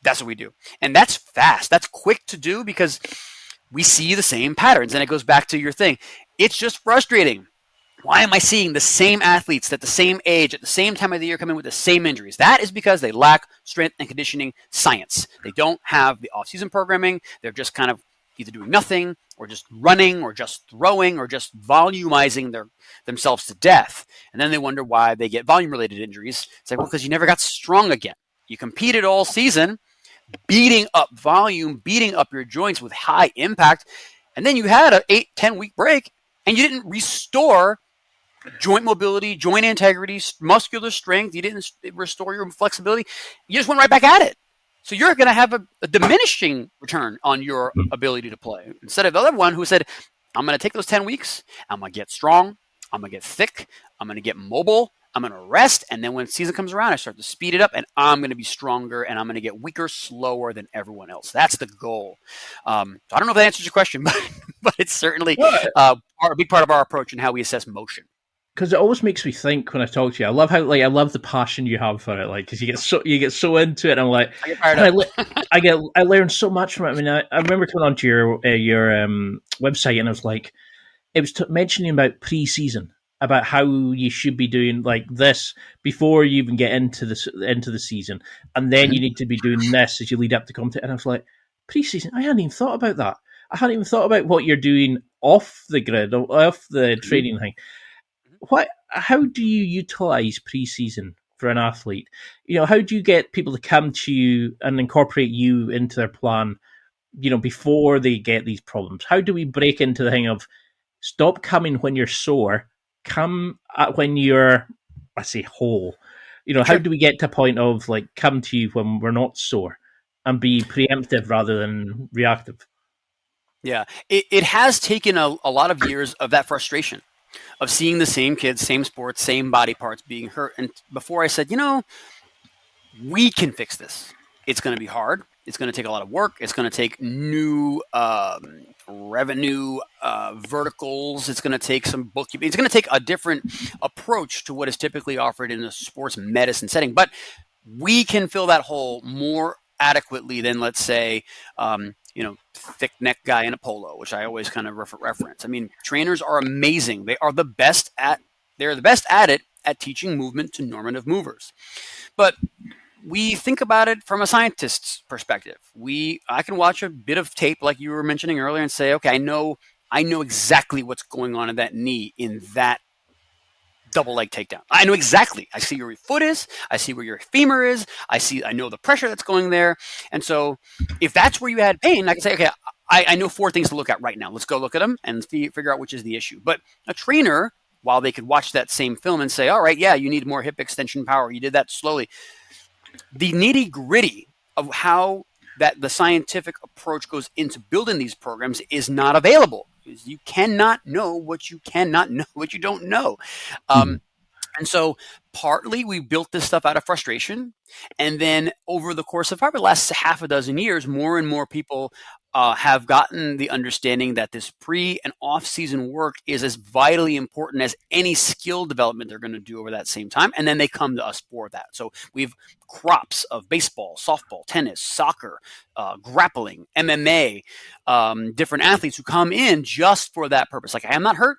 That's what we do. And that's fast. That's quick to do because we see the same patterns. And it goes back to your thing. It's just frustrating. Why am I seeing the same athletes at the same age, at the same time of the year come in with the same injuries? That is because they lack strength and conditioning science. They don't have the off-season programming. They're just kind of either doing nothing or just running or just throwing or just volumizing themselves to death. And then they wonder why they get volume-related injuries. It's like, well, because you never got strong again. You competed all season, beating up volume, beating up your joints with high impact, and then you had an 8-10 week break, and you didn't restore joint mobility, joint integrity, muscular strength. You didn't restore your flexibility. You just went right back at it. So you're going to have a diminishing return on your ability to play. Instead of the other one who said, I'm going to take those 10 weeks, I'm going to get strong, I'm going to get thick, I'm going to get mobile, I'm going to rest, and then when season comes around, I start to speed it up, and I'm going to be stronger, and I'm going to get weaker, slower than everyone else. That's the goal. So I don't know if that answers your question, but it's certainly a big part of our approach and how we assess motion.
Because it always makes me think when I talk to you. I love how I love the passion you have for it. Like, because you get so into it. And I'm like, I learn so much from it. I mean, I remember coming onto your website, and I was like, it was mentioning about pre-season, about how you should be doing like this before you even get into the season, and then you need to be doing this as you lead up to competition. And I was like, pre-season, I hadn't even thought about that. I hadn't even thought about what you're doing off the grid, off the training thing. How do you utilize pre-season for an athlete? You know, how do you get people to come to you and incorporate you into their plan, you know, before they get these problems? How do we break into the thing of stop coming when you're sore, come when you're, I say, whole? You know, how do we get to a point of like come to you when we're not sore and be preemptive rather than reactive?
Yeah, it has taken a lot of years of that frustration of seeing the same kids, same sports, same body parts being hurt. And before I said, you know, we can fix this. It's going to be hard. It's going to take a lot of work. It's going to take new revenue verticals. It's going to take some bookkeeping. It's going to take a different approach to what is typically offered in a sports medicine setting. But we can fill that hole more adequately than, let's say, thick neck guy in a polo, which I always kind of reference. I mean, trainers are amazing. They're the best at it at teaching movement to normative movers. But we think about it from a scientist's perspective. I can watch a bit of tape like you were mentioning earlier and say, okay, I know exactly what's going on in that knee in that double leg takedown. I know exactly. I see where your foot is. I see where your femur is. I know the pressure that's going there. And so if that's where you had pain, I can say, okay, I know 4 things to look at right now. Let's go look at them and figure out which is the issue. But a trainer, while they could watch that same film and say, all right, yeah, you need more hip extension power. You did that slowly. The nitty gritty of how the scientific approach goes into building these programs is not available. You cannot know what you cannot know, what you don't know. And so partly we built this stuff out of frustration. And then over the course of probably the last half a dozen years, more and more people have gotten the understanding that this pre and off-season work is as vitally important as any skill development they're going to do over that same time. And then they come to us for that. So we have crops of baseball, softball, tennis, soccer, grappling, MMA, different athletes who come in just for that purpose. Like, I am not hurt,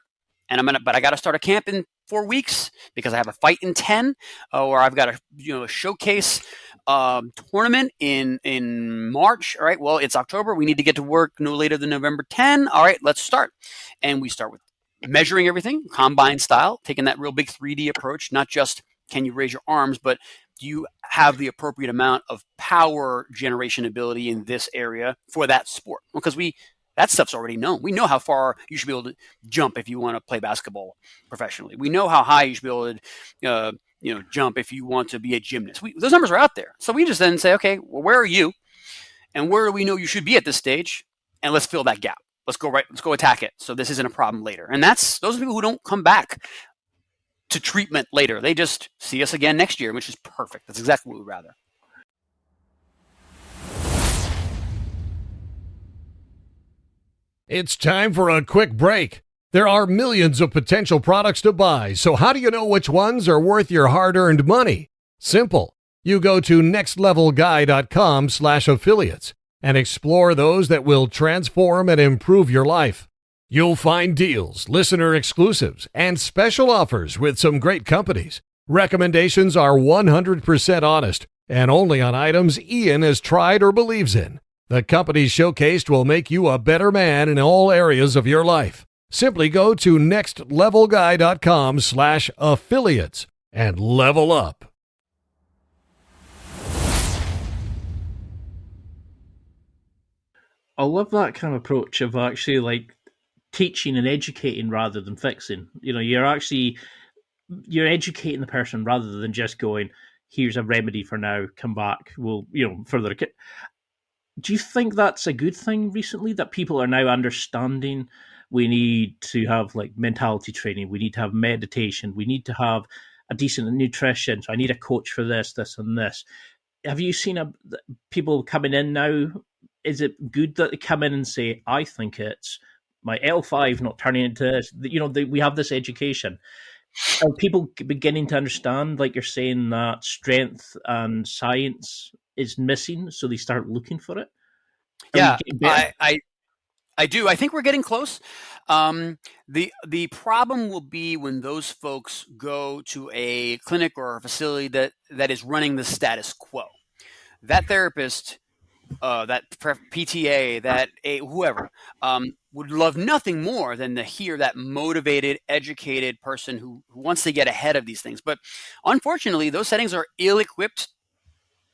but I got to start a camp in 4 weeks because I have a fight in 10, or I've got a showcase tournament in March. All right, well, it's October. We need to get to work no later than November 10. All right, let's start. And we start with measuring everything, combine style, taking that real big 3D approach, not just can you raise your arms, but do you have the appropriate amount of power generation ability in this area for that sport? Because that stuff's already known. We know how far you should be able to jump if you want to play basketball professionally. We know how high you should be able to jump if you want to be a gymnast. Those numbers are out there. So we just then say, okay, well, where are you? And where do we know you should be at this stage? And let's fill that gap. Let's go attack it. So this isn't a problem later. And those are people who don't come back to treatment later. They just see us again next year, which is perfect. That's exactly what we'd rather.
It's time for a quick break. There are millions of potential products to buy, so how do you know which ones are worth your hard-earned money? Simple. You go to nextlevelguy.com/affiliates and explore those that will transform and improve your life. You'll find deals, listener exclusives, and special offers with some great companies. Recommendations are 100% honest and only on items Ian has tried or believes in. The companies showcased will make you a better man in all areas of your life. Simply go to nextlevelguy.com/affiliates and level up.
I love that kind of approach of actually like teaching and educating rather than fixing. You're educating the person rather than just going, here's a remedy for now, come back, we'll, further. Do you think that's a good thing recently, that people are now understanding we need to have like mentality training, we need to have meditation, we need to have a decent nutrition, so I need a coach for this, and this? Have you seen people coming in now? Is it good that they come in and say, I think it's my L5 not turning into this? We have this education. Are people beginning to understand, like you're saying, that strength and science is missing, so they start looking for it?
Yeah, I do. I think we're getting close. The problem will be when those folks go to a clinic or a facility that is running the status quo. That therapist, that PTA, whoever, would love nothing more than to hear that motivated, educated person who wants to get ahead of these things. But unfortunately, those settings are ill-equipped,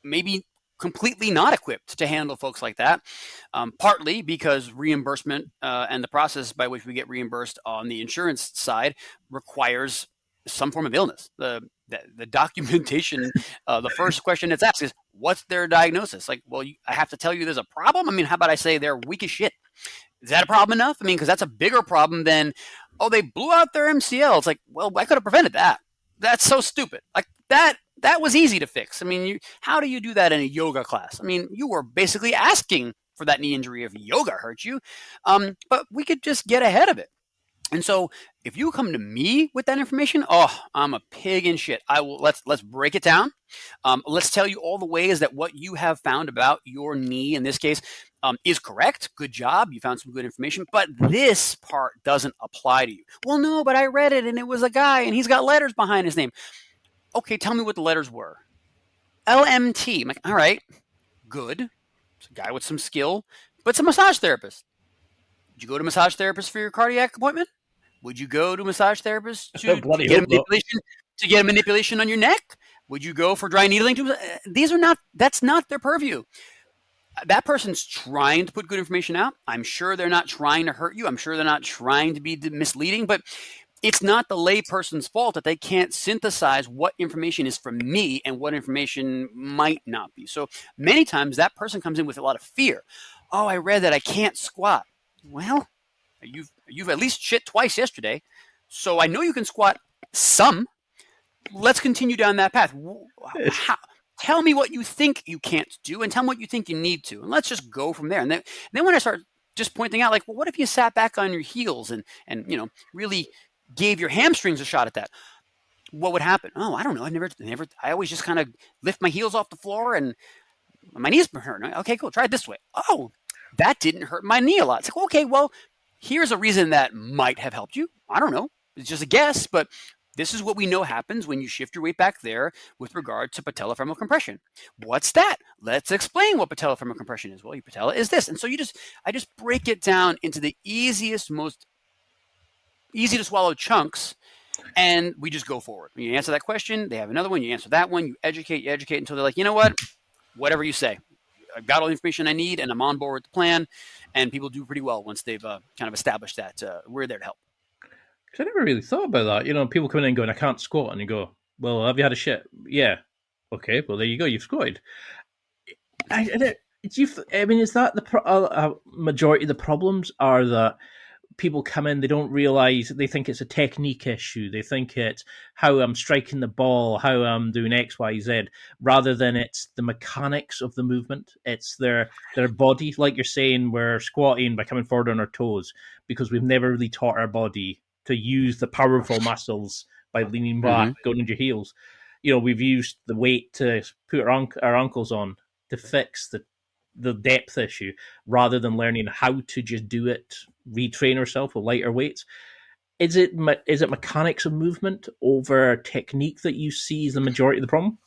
maybe completely not equipped to handle folks like that, partly because reimbursement and the process by which we get reimbursed on the insurance side requires some form of illness. The documentation, the first question that's asked is, what's their diagnosis? Like, well, I have to tell you there's a problem? I mean, how about I say they're weak as shit? Is that a problem enough? I mean, because that's a bigger problem than, they blew out their MCL. It's like, well, I could have prevented that. That's so stupid. Like, that was easy to fix. I mean, how do you do that in a yoga class? I mean, you were basically asking for that knee injury if yoga hurt you, but we could just get ahead of it. And so if you come to me with that information, I'm a pig in shit. Let's break it down. Let's tell you all the ways that what you have found about your knee in this case is correct. Good job. You found some good information, but this part doesn't apply to you. Well, no, but I read it and it was a guy and he's got letters behind his name. Okay, tell me what the letters were. LMT. I'm like, all right, good. It's a guy with some skill, but it's a massage therapist. Did you go to a massage therapist for your cardiac appointment? Would you go to a massage therapist to get a manipulation on your neck? Would you go for dry needling? That's not their purview. That person's trying to put good information out. I'm sure they're not trying to hurt you. I'm sure they're not trying to be misleading, but it's not the layperson's fault that they can't synthesize what information is from me and what information might not be. So many times that person comes in with a lot of fear. Oh, I read that I can't squat. Well, you've at least shit twice yesterday, so I know you can squat some. Let's continue down that path. tell me what you think you can't do and tell me what you think you need to. And let's just go from there. And then when I start just pointing out, like, well, what if you sat back on your heels and really gave your hamstrings a shot at that? What would happen? Oh, I don't know. I always just kind of lift my heels off the floor and my knees hurt. Okay, cool. Try it this way. Oh, that didn't hurt my knee a lot. It's like, okay, well, here's a reason that might have helped you. I don't know. It's just a guess, but this is what we know happens when you shift your weight back there with regard to patellofemoral compression. What's that? Let's explain what patellofemoral compression is. Well, your patella is this. And so I just break it down into the easiest, most easy to swallow chunks, and we just go forward. When you answer that question, they have another one, you answer that one, you educate until they're like, you know what? Whatever you say. I've got all the information I need, and I'm on board with the plan, and people do pretty well once they've kind of established that we're there to help.
Because I never really thought about that. People coming in and going, I can't squat, and you go, well, have you had a shit? Yeah. Okay, well, there you go, you've squatted. Is that the majority of the problems are that people come in, they don't realize, they think it's a technique issue. They think it's how I'm striking the ball, how I'm doing X, Y, Z, rather than it's the mechanics of the movement. It's their body. Like you're saying, we're squatting by coming forward on our toes because we've never really taught our body to use the powerful muscles by leaning back, going into your heels. We've used the weight to put our ankles on to fix the depth issue rather than learning how to just do it, retrain ourselves with lighter weights. Is it mechanics of movement over technique that you see as the majority of the problem?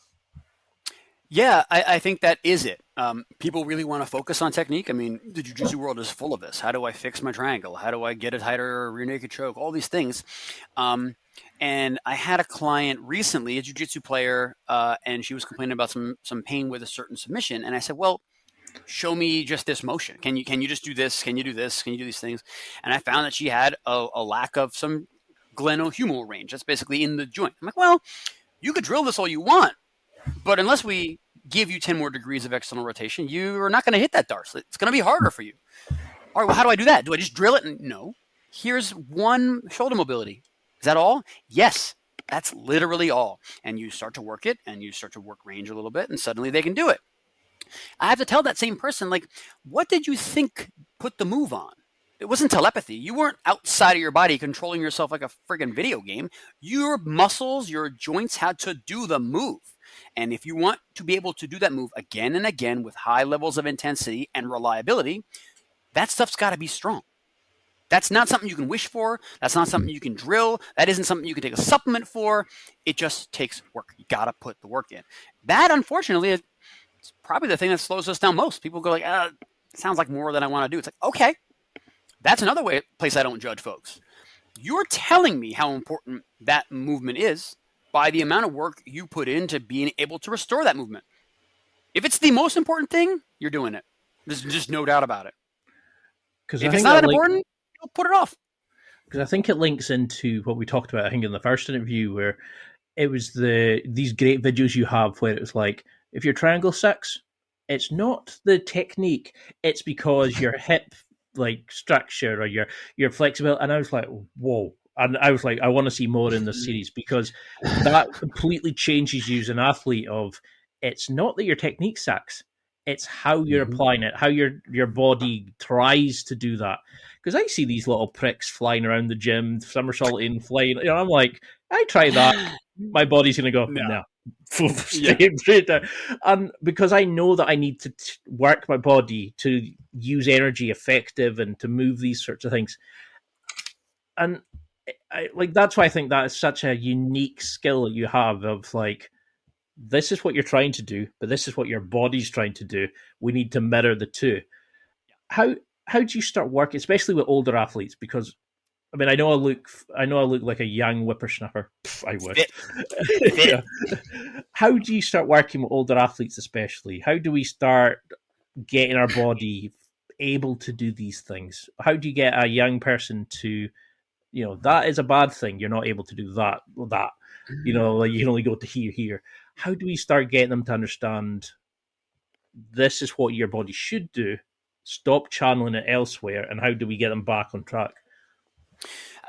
Yeah, I think that is it. People really want to focus on technique. I mean, the jiu-jitsu world is full of this. How do I fix my triangle? How do I get a tighter rear naked choke? All these things. And I had a client recently, a jiu-jitsu player, and she was complaining about some pain with a certain submission. And I said, well, show me just this motion. Can you just do this? Can you do this? Can you do these things? And I found that she had a lack of some glenohumeral range. That's basically in the joint. I'm like, well, you could drill this all you want, but unless we give you 10 more degrees of external rotation, you are not going to hit that dars. It's going to be harder for you. All right, well, how do I do that? Do I just drill it? No. Here's one shoulder mobility. Is that all? Yes. That's literally all. And you start to work it, and you start to work range a little bit, and suddenly they can do it. I have to tell that same person, like, what did you think put the move on? It wasn't telepathy. You weren't outside of your body controlling yourself like a friggin' video game. Your muscles, your joints had to do the move. And if you want to be able to do that move again and again with high levels of intensity and reliability, that stuff's got to be strong. That's not something you can wish for. That's not something you can drill. That isn't something you can take a supplement for. It just takes work. You got to put the work in. That, unfortunately, it's probably the thing that slows us down most. People go like, it sounds like more than I want to do. It's like, okay, that's another place I don't judge folks. You're telling me how important that movement is by the amount of work you put into being able to restore that movement. If it's the most important thing, you're doing it. There's just no doubt about it. If it's not that important, you'll put it off.
Because I think it links into what we talked about, I think, in the first interview, where it was these great videos you have where it was like, if your triangle sucks, it's not the technique, it's because your hip structure or your flexibility. And I was like, whoa. And I was like, I want to see more in this series, because that completely changes you as an athlete. Of it's not that your technique sucks, it's how you're applying it, how your body tries to do that. Because I see these little pricks flying around the gym, somersaulting, flying. I'm like, I try that, my body's going to go, no. Straight down. And because I know that I need to work my body to use energy effective and to move these sorts of things. And that's why I think that is such a unique skill that you have of like, this is what you're trying to do, but this is what your body's trying to do. We need to mirror the two. How do you start working, especially with older athletes? Because I mean, I know I look like a young whippersnapper. I wish. Yeah. How do you start working with older athletes, especially? How do we start getting our body able to do these things? How do you get a young person to, that is a bad thing. You're not able to do that. You can only go to here. How do we start getting them to understand this is what your body should do? Stop channeling it elsewhere, and how do we get them back on track?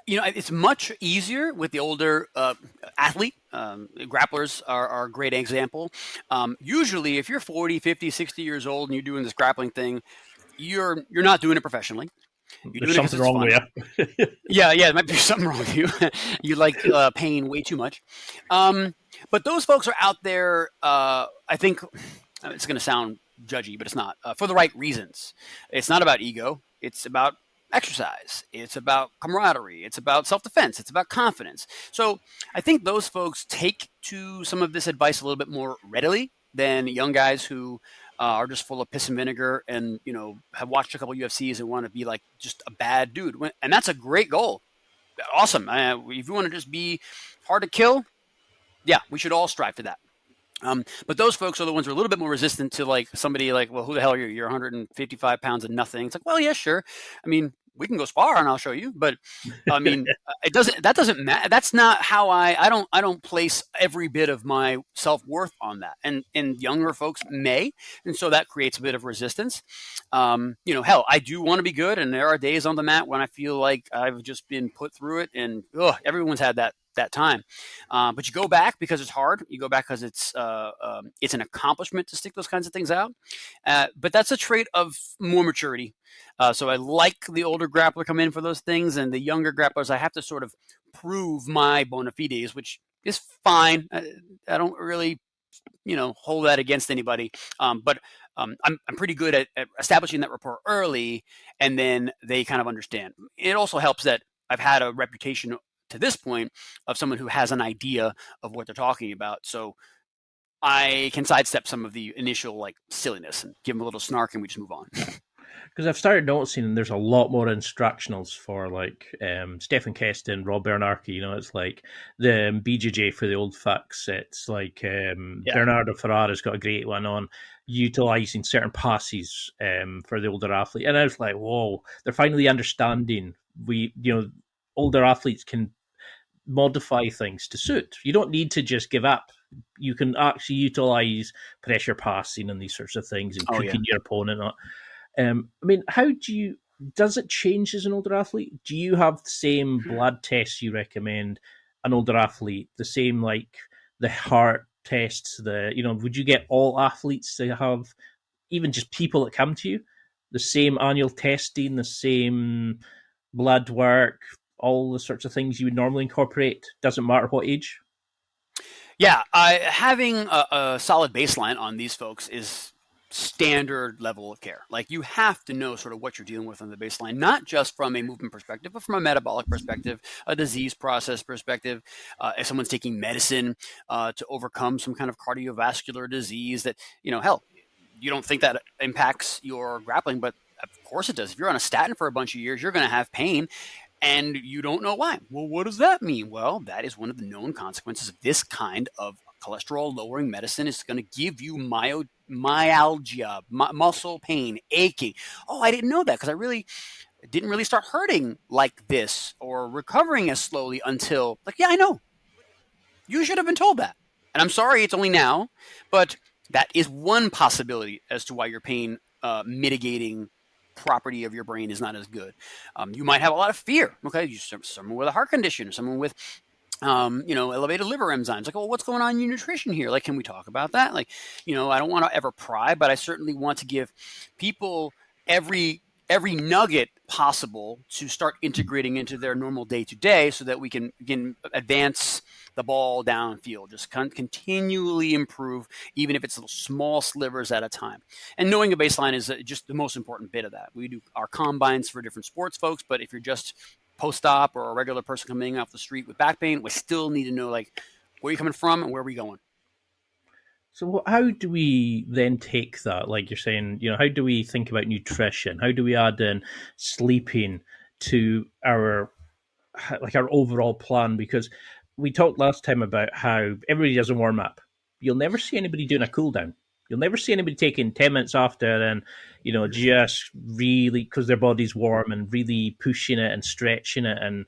It's much easier with the older athlete. Grapplers are a great example. Usually, if you're 40, 50, 60 years old and you're doing this grappling thing, you're not doing it professionally. You're
There's
doing it because
something
it's
wrong
fun.
with you.
Yeah, there might be something wrong with you. You like pain way too much. But those folks are out there, I think, it's going to sound judgy, but it's not, for the right reasons. It's not about ego. It's about exercise. It's about camaraderie. It's about self-defense. It's about confidence. So I think those folks take to some of this advice a little bit more readily than young guys who are just full of piss and vinegar and, have watched a couple UFCs and want to be like just a bad dude. And that's a great goal. Awesome. If you want to just be hard to kill, yeah, we should all strive for that. But those folks are the ones who are a little bit more resistant to like somebody like, well, who the hell are you? You're 155 pounds and nothing. It's like, well, yeah, sure. I mean, we can go spar and I'll show you. But I mean, that doesn't matter. That's not how I don't place every bit of my self-worth on that. And younger folks may. And so that creates a bit of resistance. Hell, I do want to be good. And there are days on the mat when I feel like I've just been put through it. And everyone's had that time. But you go back because it's hard. You go back because it's an accomplishment to stick those kinds of things out. But that's a trait of more maturity. So I like the older grappler come in for those things, and the younger grapplers, I have to sort of prove my bona fides, which is fine. I don't really, hold that against anybody. But I'm pretty good at establishing that rapport early, and then they kind of understand. It also helps that I've had a reputation to this point of someone who has an idea of what they're talking about. So I can sidestep some of the initial like silliness and give them a little snark and we just move on.
Because I've started noticing there's a lot more instructionals for like Stephen Keston, Rob Bernarchi. It's like the BJJ for the old fucks. It's like Bernardo Ferrara's got a great one on utilizing certain passes for the older athlete. And I was like, whoa, they're finally understanding older athletes can modify things to suit. You don't need to just give up. You can actually utilize pressure passing and these sorts of things and cooking your opponent. How does it change as an older athlete? Do you have the same blood tests you recommend an older athlete? The same, like the heart tests, would you get all athletes to have, even just people that come to you, the same annual testing, the same blood work, all the sorts of things you would normally incorporate? Doesn't matter what age?
Yeah, having a solid baseline on these folks is standard level of care. Like you have to know sort of what you're dealing with on the baseline, not just from a movement perspective, but from a metabolic perspective, a disease process perspective. If someone's taking medicine to overcome some kind of cardiovascular disease that, hell, you don't think that impacts your grappling, but of course it does. If you're on a statin for a bunch of years, you're going to have pain. And you don't know why. Well, what does that mean? Well, that is one of the known consequences of this kind of cholesterol-lowering medicine. Is going to give you myalgia, muscle pain, aching. Oh, I didn't know that because it didn't really start hurting like this or recovering as slowly until, yeah, I know. You should have been told that. And I'm sorry it's only now, but that is one possibility as to why your pain mitigating property of your brain is not as good. You might have a lot of fear. Okay, someone with a heart condition, someone with elevated liver enzymes. Like, well, what's going on in your nutrition here? Like, can we talk about that? Like, I don't want to ever pry, but I certainly want to give people every nugget possible to start integrating into their normal day to day, so that we can advance the ball downfield, just continually improve, even if it's little small slivers at a time. And knowing a baseline is just the most important bit of that. We do our combines for different sports folks, but if you're just post-op or a regular person coming off the street with back pain, we still need to know, like, where you're coming from and where are we going.
So how do we then take that? Like you're saying, how do we think about nutrition? How do we add in sleeping to our overall plan? Because we talked last time about how everybody does a warm up. You'll never see anybody doing a cool down. You'll never see anybody taking 10 minutes after and, just really, because their body's warm, and really pushing it and stretching it and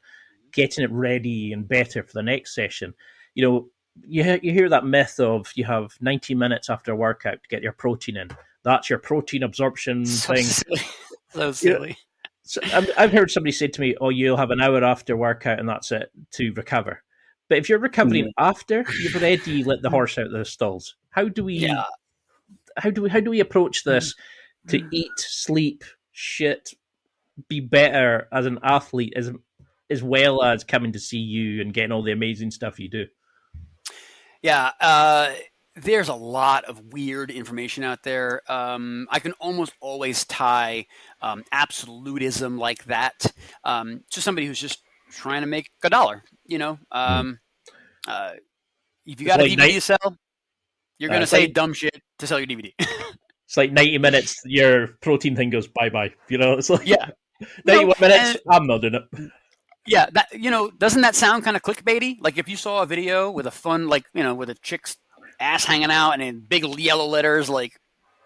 getting it ready and better for the next session. You hear that myth of you have 90 minutes after a workout to get your protein in. That's your protein absorption thing.
Silly. So silly.
So I've heard somebody say to me, "Oh, you'll have an hour after workout, and that's it to recover." But if you're recovering after you've already let the horse out of the stalls, how do we approach this to eat, sleep, shit, be better as an athlete as well as coming to see you and getting all the amazing stuff you do?
Yeah, there's a lot of weird information out there. I can almost always tie absolutism like that to somebody who's just trying to make a dollar. If you got a DVD to sell, you're going to say dumb shit to sell your DVD.
It's like 90 minutes, your protein thing goes bye-bye. It's like
91
minutes, I'm not doing it.
Yeah, doesn't that sound kind of clickbaity? Like if you saw a video with a fun, with a chick's ass hanging out and in big yellow letters, like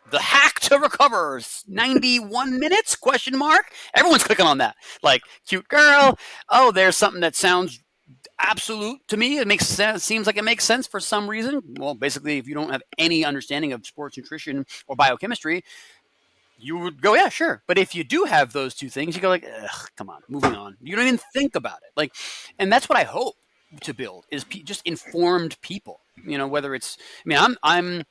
the hack to recover 91 minutes ? Everyone's clicking on that. Like cute girl. Oh, there's something that sounds absolute to me. It makes sense. Seems like it makes sense for some reason. Well, basically, if you don't have any understanding of sports nutrition or biochemistry, you would go, yeah, sure. But if you do have those two things, you go like, ugh, come on, moving on. You don't even think about it. And that's what I hope to build is just informed people. Whether it's, I'm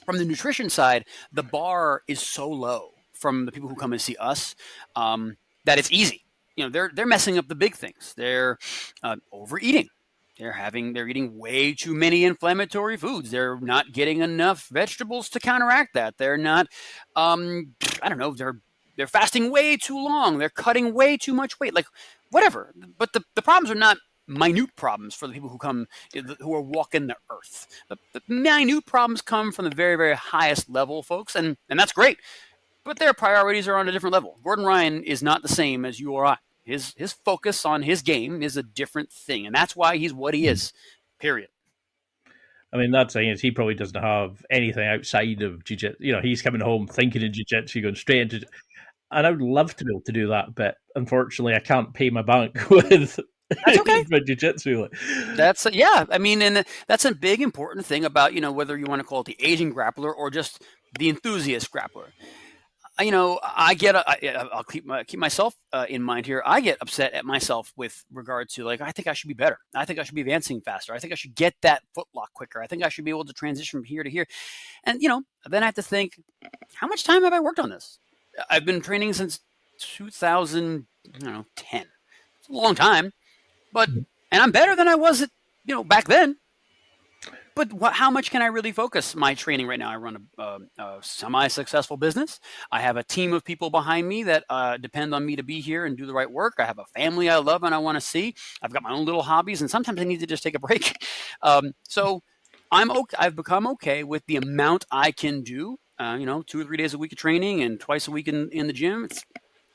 from the nutrition side, the bar is so low from the people who come and see us that it's easy. They're messing up the big things. They're overeating. They're eating way too many inflammatory foods. They're not getting enough vegetables to counteract that. They're not, they're fasting way too long. They're cutting way too much weight, like whatever. But the problems are not minute problems for the people who come, who are walking the earth. The minute problems come from the very, very highest level, folks. And that's great. But their priorities are on a different level. Gordon Ryan is not the same as you or I. His focus on his game is a different thing, and that's why he's what he is, period.
That thing is he probably doesn't have anything outside of jiu-jitsu. He's coming home thinking in jiu-jitsu, going straight into and I would love to be able to do that, but unfortunately I can't pay my bank with
that's okay.
jiu-jitsu.
And that's a big important thing about, whether you want to call it the aging grappler or just the enthusiast grappler. I'll keep myself in mind here. I get upset at myself with regard to I think I should be better. I think I should be advancing faster. I think I should get that foot lock quicker. I think I should be able to transition from here to here. And, then I have to think, how much time have I worked on this? I've been training since 2010. It's a long time, and I'm better than I was back then. But how much can I really focus my training right now? I run a semi-successful business. I have a team of people behind me that depend on me to be here and do the right work. I have a family I love and I want to see. I've got my own little hobbies, and sometimes I need to just take a break. So I'm okay. I've become okay with the amount I can do. 2 or 3 days a week of training and twice a week in the gym. It's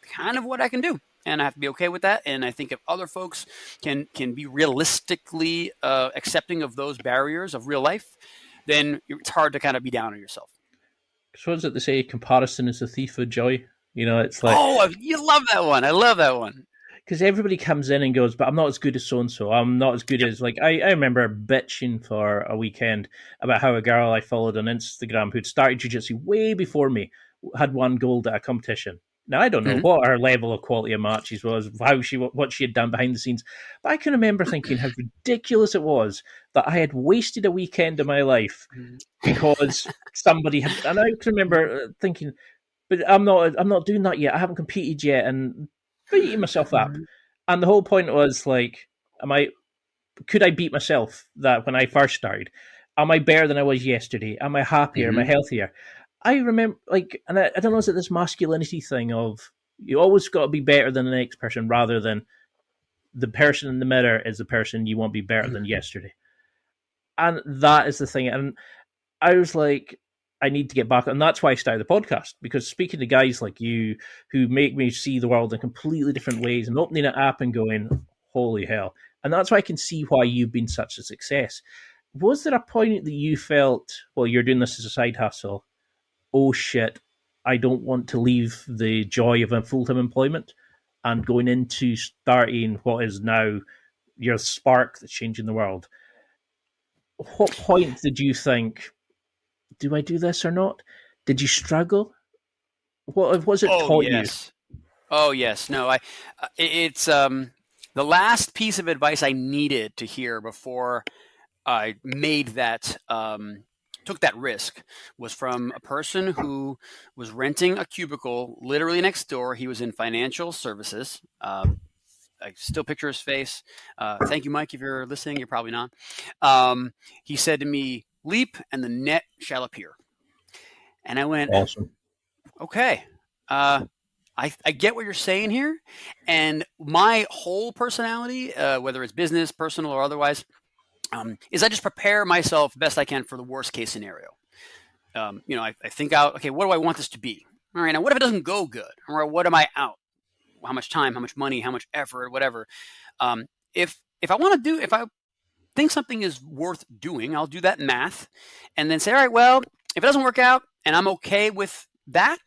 kind of what I can do. And I have to be okay with that. And I think if other folks can be realistically accepting of those barriers of real life, then it's hard to kind of be down on yourself.
So what is it they say? Comparison is the thief of joy. It's like,
oh, you love that one. I love that one.
Because everybody comes in and goes, but I'm not as good as so-and-so. I'm not as good as, I remember bitching for a weekend about how a girl I followed on Instagram who'd started jiu-jitsu way before me had won gold at a competition. Now, I don't know what her level of quality of matches was, what she had done behind the scenes, but I can remember thinking how ridiculous it was that I had wasted a weekend of my life because somebody had, and I can remember thinking, but I'm not doing that yet. I haven't competed yet, and beating myself up. And the whole point was could I beat myself that when I first started? Am I better than I was yesterday? Am I happier? Am I healthier? I remember, and I don't know, is it this masculinity thing of you always got to be better than the next person rather than the person in the mirror is the person you want to be better than yesterday. And that is the thing. And I was like, I need to get back. And that's why I started the podcast, because speaking to guys like you who make me see the world in completely different ways and opening it up and going, holy hell. And that's why I can see why you've been such a success. Was there a point that you felt, well, you're doing this as a side hustle, oh shit, I don't want to leave the joy of a full-time employment and going into starting what is now your spark that's changing the world? What point did you think, do I do this or not? Did you struggle? What was it taught
yes.
you?
Oh yes, no, it's the last piece of advice I needed to hear before I made that took that risk was from a person who was renting a cubicle literally next door. He was in financial services. I still picture his face. Thank you, Mike. If you're listening, you're probably not. He said to me, "Leap, and the net shall appear." And I went,
Awesome.
"Okay." I get what you're saying here, and my whole personality, whether it's business, personal, or otherwise, is I just prepare myself best I can for the worst case scenario. I think out, okay, what do I want this to be? All right, now what if it doesn't go good? Or what am I out? How much time, how much money, how much effort, whatever. If I think something is worth doing, I'll do that math, and then say, all right, well, if it doesn't work out and I'm okay with that,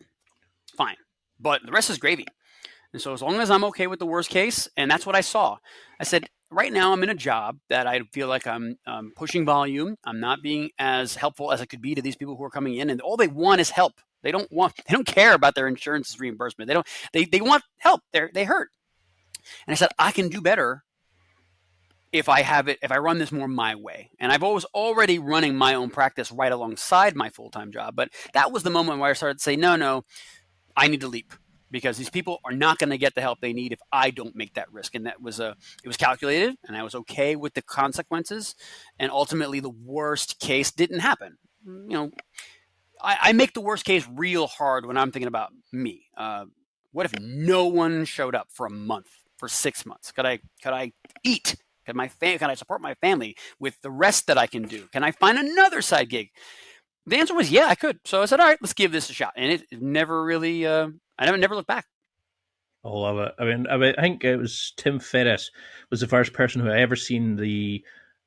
fine. But the rest is gravy. And so as long as I'm okay with the worst case, and that's what I saw, I said, right now I'm in a job that I feel like I'm pushing volume. I'm not being as helpful as I could be to these people who are coming in, and all they want is help. They don't care about their insurance reimbursement. They want help. They hurt. And I said, I can do better if I run this more my way. And I've already running my own practice right alongside my full-time job. But that was the moment where I started to say, no, I need to leap, because these people are not going to get the help they need if I don't make that risk. And it was calculated, and I was okay with the consequences. And ultimately, the worst case didn't happen. I make the worst case real hard when I'm thinking about me. What if no one showed up for a month, for 6 months? Could I eat? Can I support my family with the rest that I can do? Can I find another side gig? The answer was yeah, I could. So I said, all right, let's give this a shot. And it never really, I never looked back.
I love it. I think it was Tim Ferriss was the first person who I ever seen the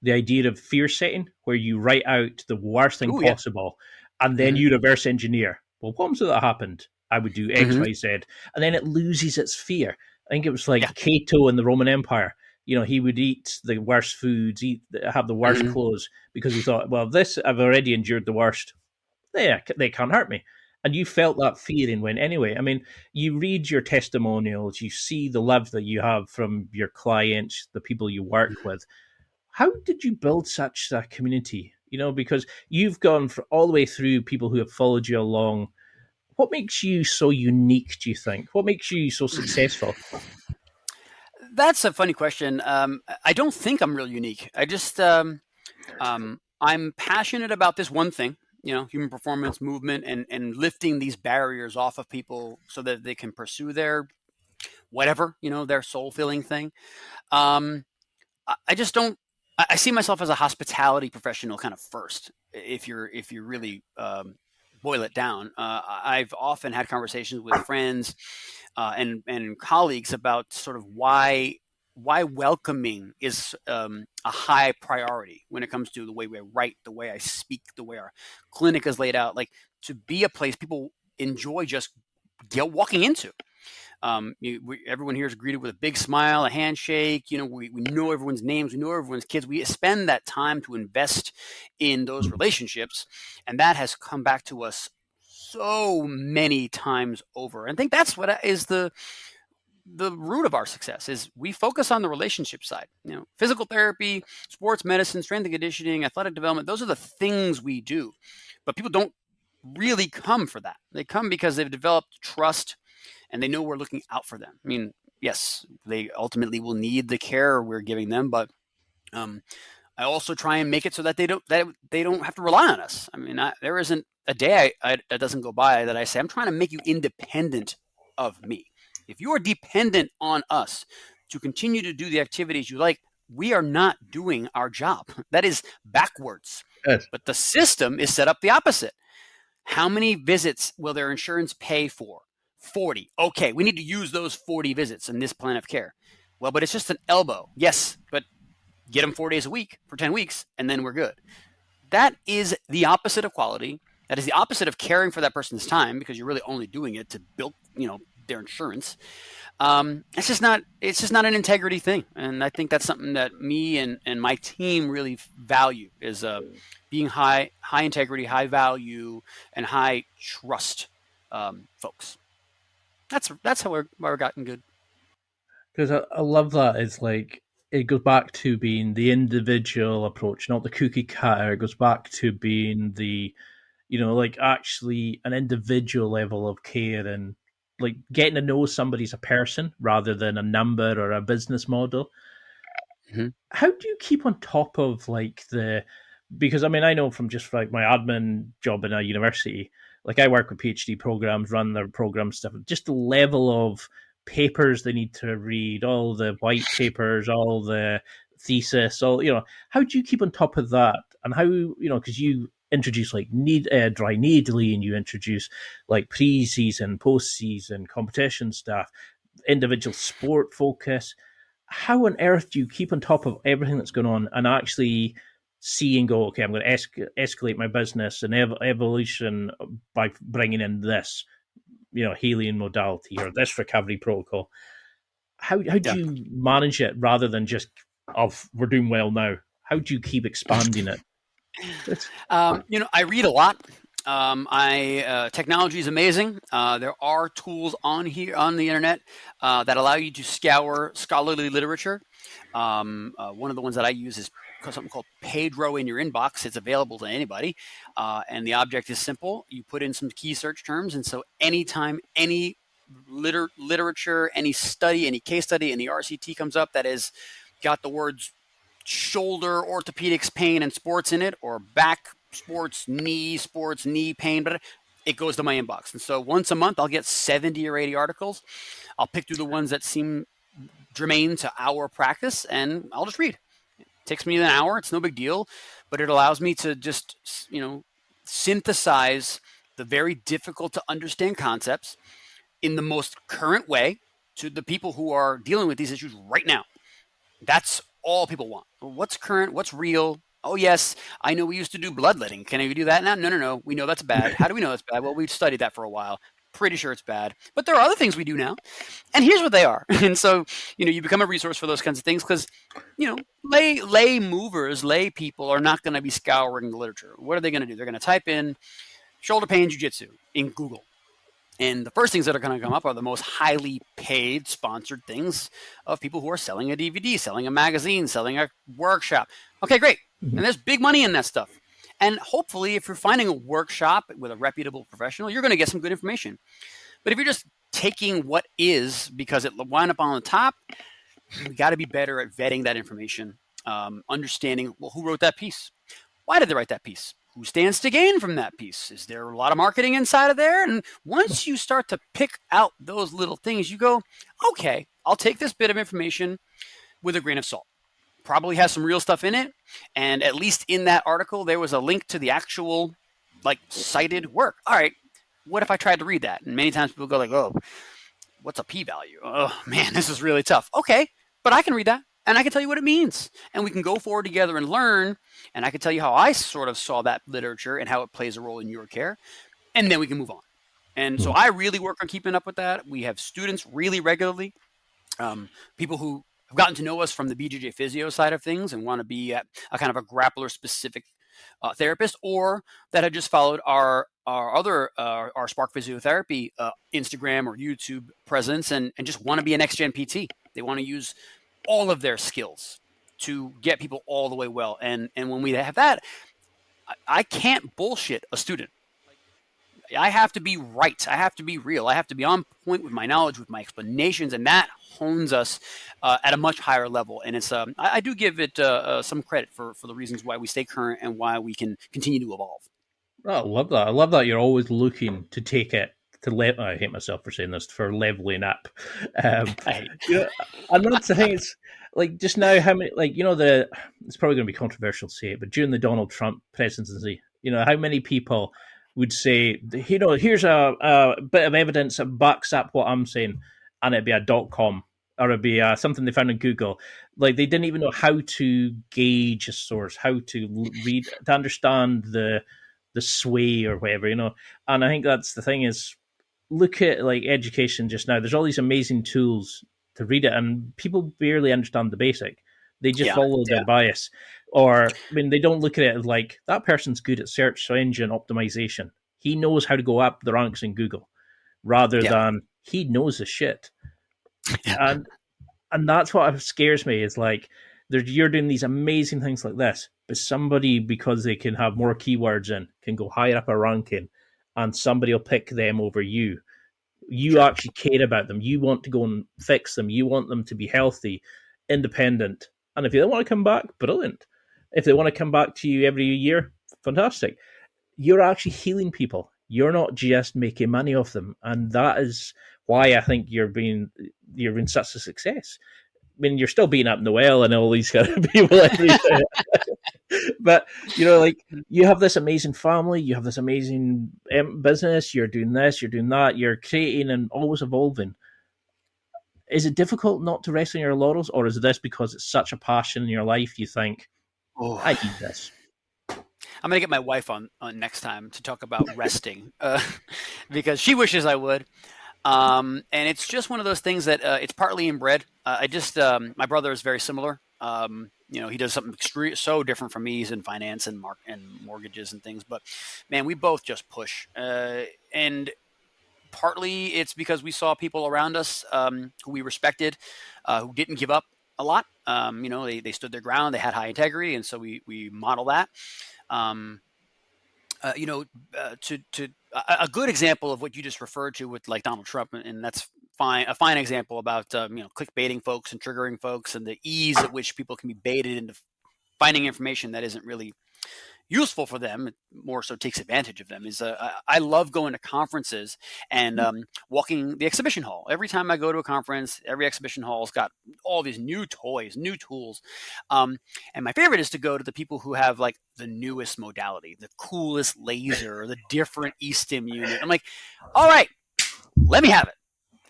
idea of fear setting, where you write out the worst thing possible, and then you reverse engineer. Well, what was that happened? I would do X, Y, Z, and then it loses its fear. I think it was like Cato in the Roman Empire. He would eat the worst foods, have the worst clothes, because he thought, well, this, I've already endured the worst. They can't hurt me. And you felt that fear and went anyway. I mean, you read your testimonials, you see the love that you have from your clients, the people you work with. How did you build such a community? Because you've gone all the way through people who have followed you along. What makes you so unique, do you think? What makes you so successful?
That's a funny question. I don't think I'm real unique. I just, I'm passionate about this one thing, human performance, movement, and lifting these barriers off of people so that they can pursue their whatever, their soul-filling thing. I just don't. I see myself as a hospitality professional, kind of first. If you really boil it down, I've often had conversations with friends and colleagues about sort of why welcoming is a high priority when it comes to the way we write, the way I speak, the way our clinic is laid out. Like, to be a place people enjoy just walking into. Everyone here is greeted with a big smile, a handshake. We know everyone's names, we know everyone's kids. We spend that time to invest in those relationships, and that has come back to us so many times over. I think that's what is the root of our success. Is we focus on the relationship side. Physical therapy, sports medicine, strength and conditioning, athletic development. Those are the things we do, but people don't really come for that. They come because they've developed trust, and they know we're looking out for them. I mean, yes, they ultimately will need the care we're giving them, but I also try and make it so that they don't have to rely on us. I mean, there isn't a day that doesn't go by that I say, I'm trying to make you independent of me. If you are dependent on us to continue to do the activities you like, we are not doing our job. That is backwards.
Yes.
But the system is set up the opposite. How many visits will their insurance pay for? 40. Okay, we need to use those 40 visits in this plan of care. Well, but it's just an elbow. Yes, but get them 4 days a week for 10 weeks, and then we're good. That is the opposite of quality. That is the opposite of caring for that person's time, because you're really only doing it to build, their insurance. It's just not an integrity thing. And I think that's something that me and my team really value, is being high integrity, high value, and high trust folks. That's how we're gotten good.
Because I love that. It's like it goes back to being the individual approach, not the cookie cutter. It goes back to being the, like actually an individual level of care and like getting to know somebody as a person rather than a number or a business model.
Mm-hmm.
How do you keep on top of like because I mean I know from just like my admin job in a university, like I work with PhD programs, run their program stuff, just the level of papers they need to read, all the white papers, all the thesis, all how do you keep on top of that? And how because you introduce like dry needling, you introduce like pre-season, post-season competition stuff, individual sport focus. How on earth do you keep on top of everything that's going on and actually see and go, okay, I'm going to escalate my business and evolution by bringing in this, healing modality or this recovery protocol? How do
Yeah.
you manage it rather than just, we're doing well now? How do you keep expanding it?
I read a lot. Technology is amazing. There are tools on the internet that allow you to scour scholarly literature. One of the ones that I use is something called PEDro in your inbox. It's available to anybody, and the object is simple. You put in some key search terms, and so anytime any literature, any study, any case study, any RCT comes up that has got the words shoulder orthopedics pain and sports in it, or back sports, knee pain, but it goes to my inbox. And so once a month, I'll get 70 or 80 articles. I'll pick through the ones that seem germane to our practice, and I'll just read. It takes me an hour. It's no big deal, but it allows me to just, synthesize the very difficult to understand concepts in the most current way to the people who are dealing with these issues right now. That's all people want. What's current? What's real? Oh, yes, I know we used to do bloodletting. Can we do that now? No, no, no. We know that's bad. How do we know that's bad? Well, we've studied that for a while. Pretty sure it's bad. But there are other things we do now. And here's what they are. And so, you become a resource for those kinds of things because, lay movers, lay people are not going to be scouring the literature. What are they going to do? They're going to type in shoulder pain jiu-jitsu in Google. And the first things that are going to come up are the most highly paid, sponsored things of people who are selling a DVD, selling a magazine, selling a workshop. Okay, great. And there's big money in that stuff. And hopefully, if you're finding a workshop with a reputable professional, you're going to get some good information. But if you're just taking what is because it wound up on the top, we got to be better at vetting that information, understanding, well, who wrote that piece? Why did they write that piece? Who stands to gain from that piece? Is there a lot of marketing inside of there? And once you start to pick out those little things, you go, okay, I'll take this bit of information with a grain of salt. Probably has some real stuff in it. And at least in that article, there was a link to the actual cited work. All right, what if I tried to read that? And many times people go like, oh, what's a p-value? Oh, man, this is really tough. Okay, but I can read that. And I can tell you what it means. And we can go forward together and learn. And I can tell you how I sort of saw that literature and how it plays a role in your care. And then we can move on. And so I really work on keeping up with that. We have students really regularly, people who have gotten to know us from the BJJ Physio side of things and want to be a kind of a grappler-specific therapist, or that have just followed our Spark Physiotherapy Instagram or YouTube presence and just want to be an next-gen PT. They want to use all of their skills to get people all the way well. And when we have that, I can't bullshit a student. I have to be right. I have to be real. I have to be on point with my knowledge, with my explanations, and that hones us at a much higher level. And it's I do give it some credit for the reasons why we stay current and why we can continue to evolve.
Oh, I love that. I love that you're always looking to take it to level. I hate myself for saying this, for leveling up.
I hate it.
And that's the thing. It's like just now, how many it's probably going to be controversial to say it, but during the Donald Trump presidency, how many people would say, here's a bit of evidence that backs up what I'm saying, and it'd be a .com or it'd be something they found on Google. Like they didn't even know how to gauge a source, how to read, to understand the sway or whatever, And I think that's the thing is, look at education just now. There's all these amazing tools to read it, and people barely understand the basic. They just follow their bias. Or, they don't look at it as like, that person's good at search engine optimization. He knows how to go up the ranks in Google, rather than he knows his shit. And that's what scares me, is like, you're doing these amazing things like this, but somebody, because they can have more keywords in, can go higher up a ranking, and somebody will pick them over you. You actually care about them. You want to go and fix them. You want them to be healthy, independent. And if they don't want to come back, brilliant. If they want to come back to you every year, fantastic. You're actually healing people. You're not just making money off them. And that is why I think you're being such a success. I mean, you're still beating up Noel and all these kind of people. But, like, you have this amazing family, you have this amazing business, you're doing this, you're doing that, you're creating and always evolving. Is it difficult not to rest on your laurels, or is this because it's such a passion in your life, you think, I need this?
I'm going to get my wife on next time to talk about resting, because she wishes I would. And it's just one of those things that it's partly inbred. My brother is very similar. He does something so different from me. He's in finance and mortgages and things. But, man, we both just push. And partly it's because we saw people around us who we respected, who didn't give up a lot. They stood their ground. They had high integrity. And so we model that. A good example of what you just referred to with like Donald Trump, and that's a fine example about clickbaiting folks and triggering folks, and the ease at which people can be baited into finding information that isn't really useful for them, it more so takes advantage of them. I love going to conferences and walking the exhibition hall. Every time I go to a conference, every exhibition hall's got all these new toys, new tools. And my favorite is to go to the people who have like the newest modality, the coolest laser, the different eStim unit. I'm like, all right, let me have it.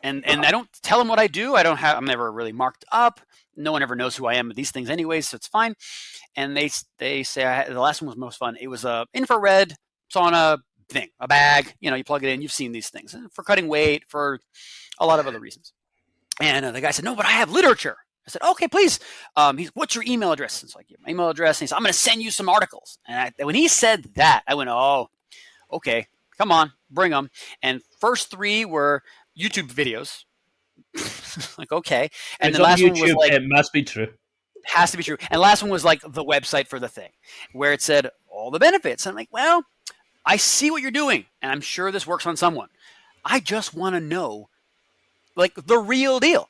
And I don't tell them what I do. I'm never really marked up. No one ever knows who I am with these things anyway, so it's fine. And they say the last one was most fun. It was a infrared sauna thing, a bag. You plug it in. You've seen these things for cutting weight, for a lot of other reasons. And the guy said, "No, but I have literature." I said, "Okay, please." What's your email address? And so I give my email address, and he said, "I'm going to send you some articles." And when he said that, I went, "Oh, okay, come on, bring them." And first 3 were YouTube videos. Like, okay. And the last one was like,
it must be true.
Has to be true. And the last one was like the website for the thing, where it said all the benefits. I'm like, well, I see what you're doing, and I'm sure this works on someone. I just want to know, like, the real deal.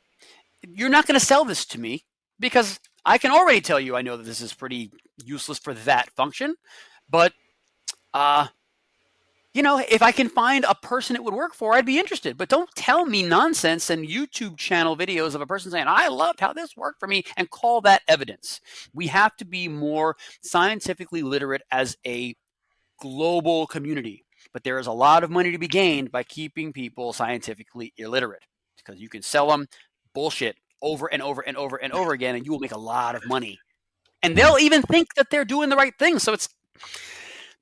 You're not going to sell this to me because I can already tell you I know that this is pretty useless for that function. But, if I can find a person it would work for, I'd be interested. But don't tell me nonsense and YouTube channel videos of a person saying, I loved how this worked for me, and call that evidence. We have to be more scientifically literate as a global community. But there is a lot of money to be gained by keeping people scientifically illiterate, because you can sell them bullshit over and over and over and over again, and you will make a lot of money. And they'll even think that they're doing the right thing. So it's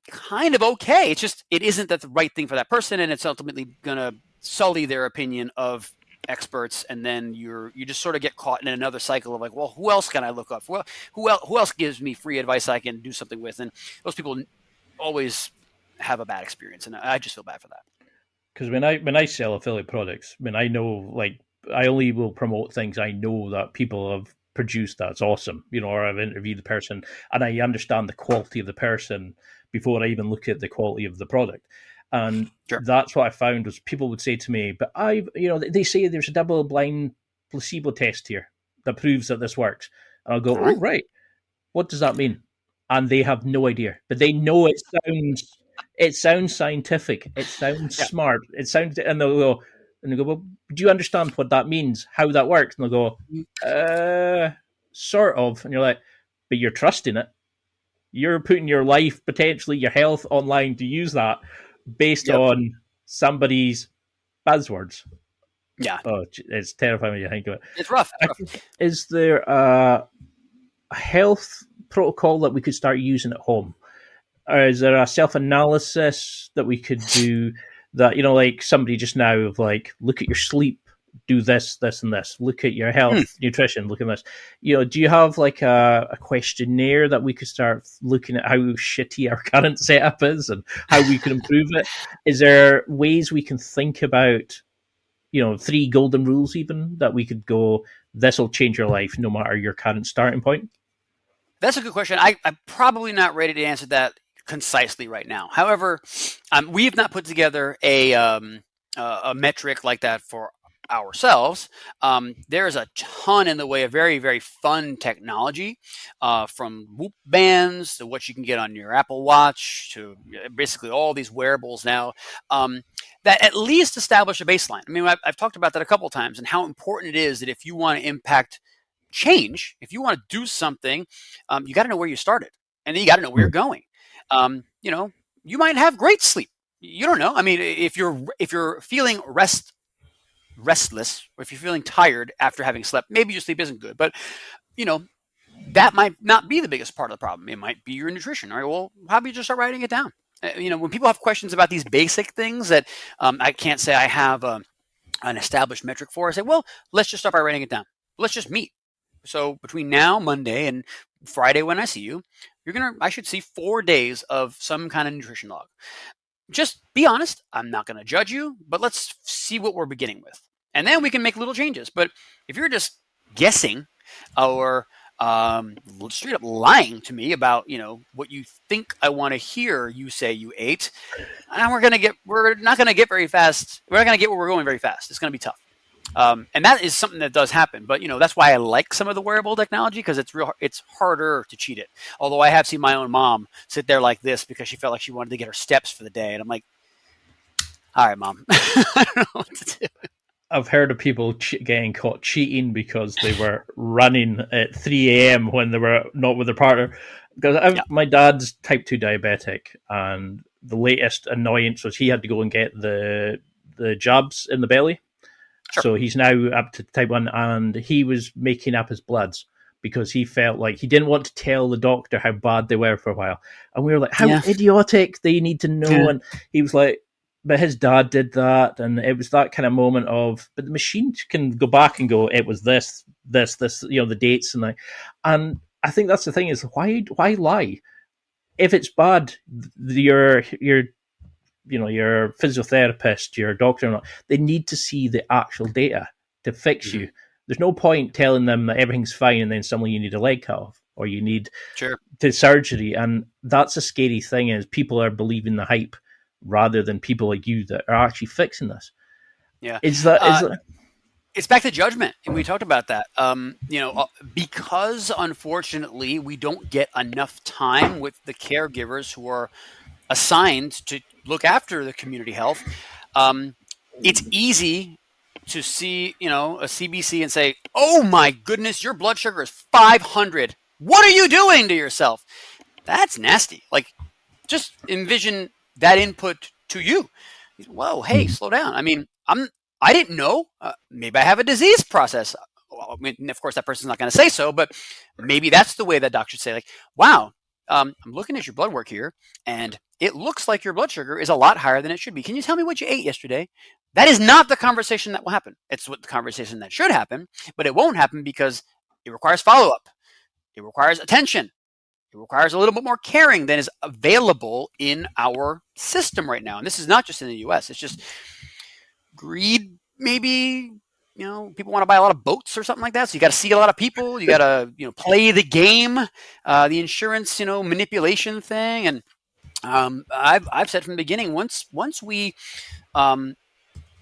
kind of okay. It's just, it isn't the right thing for that person, and it's ultimately going to sully their opinion of experts. And then you just sort of get caught in another cycle of like, well, who else can I look up? Well, who else gives me free advice I can do something with? And those people always have a bad experience, and I just feel bad for that.
Because when I sell affiliate products, I know, like, I only will promote things I know that people have produced that's awesome, or I've interviewed the person and I understand the quality of the person before I even look at the quality of the product. And sure, that's what I found was people would say to me, but they say there's a double-blind placebo test here that proves that this works. And I'll go, oh, right. What does that mean? And they have no idea, but they know it sounds scientific. It sounds smart. It sounds, and they'll go, well, do you understand what that means? How that works? And they'll go, sort of. And you're like, but you're trusting it. You're putting your life, potentially your health, online to use that based on somebody's buzzwords.
Yeah.
Oh, it's terrifying when you think of it.
It's rough.
Is there a health protocol that we could start using at home? Or is there a self-analysis that we could do that, like somebody just now of like, look at your sleep, do this, this, and this. Look at your health, nutrition, look at this. Do you have like a questionnaire that we could start looking at how shitty our current setup is and how we can improve it? Is there ways we can think about 3 golden rules even that we could go, this will change your life no matter your current starting point?
That's a good question. I'm probably not ready to answer that concisely right now. However, we have not put together a metric like that for ourselves. There's a ton in the way of very, very fun technology, from Whoop bands to what you can get on your Apple Watch to basically all these wearables now, that at least establish a baseline. I mean, I've talked about that a couple of times and how important it is that if you want to impact change, if you want to do something, you got to know where you started, and then you got to know where you're going. You might have great sleep. You don't know. I mean, if you're feeling restless, or if you're feeling tired after having slept, maybe your sleep isn't good. But that might not be the biggest part of the problem. It might be your nutrition. All right. Well, how about you just start writing it down? When people have questions about these basic things that I can't say I have an established metric for, I say, well, let's just start by writing it down. Let's just meet. So between now, Monday, and Friday when I see you, I should see 4 days of some kind of nutrition log. Just be honest. I'm not going to judge you, but let's see what we're beginning with. And then we can make little changes. But if you're just guessing or straight up lying to me about, what you think I want to hear you say you ate, and we're not going to get very fast. We're not going to get where we're going very fast. It's going to be tough. And that is something that does happen. But, that's why I like some of the wearable technology, because it's harder to cheat it. Although I have seen my own mom sit there like this because she felt like she wanted to get her steps for the day. And I'm like, all right, Mom, I don't know what to do.
I've heard of people getting caught cheating because they were running at 3 a.m. when they were not with their partner. Because my dad's type 2 diabetic, and the latest annoyance was he had to go and get the jabs in the belly. Sure. So he's now up to type 1, and he was making up his bloods because he felt like he didn't want to tell the doctor how bad they were for a while. And we were like, how idiotic, they need to know. Yeah. And he was like, but his dad did that. And it was that kind of moment of, but the machine can go back and go, it was this, the dates. And I think that's the thing is, why lie? If it's bad, your physiotherapist, your doctor, they need to see the actual data to fix you. There's no point telling them that everything's fine and then suddenly you need a leg cut off or you need to surgery. And that's a scary thing, is people are believing the hype rather than people like you that are actually fixing this.
Yeah.
Is that
it's back to judgment, and we talked about that. Because unfortunately we don't get enough time with the caregivers who are assigned to look after the community health. It's easy to see, a CBC and say, "Oh my goodness, your blood sugar is 500. What are you doing to yourself?" That's nasty. Like, just envision that input to you. Whoa, hey, slow down. I mean, I didn't know. Maybe I have a disease process. Well, I mean, of course, that person's not going to say so, but maybe that's the way that doctor should say, like, wow, I'm looking at your blood work here, and it looks like your blood sugar is a lot higher than it should be. Can you tell me what you ate yesterday? That is not the conversation that will happen. It's what the conversation that should happen, but it won't happen because it requires follow-up. It requires attention. It requires a little bit more caring than is available in our system right now. And this is not just in the U.S. It's just greed, maybe. People want to buy a lot of boats or something like that. So you got to see a lot of people. You got to, play the game, the insurance, manipulation thing. And I've said from the beginning, once we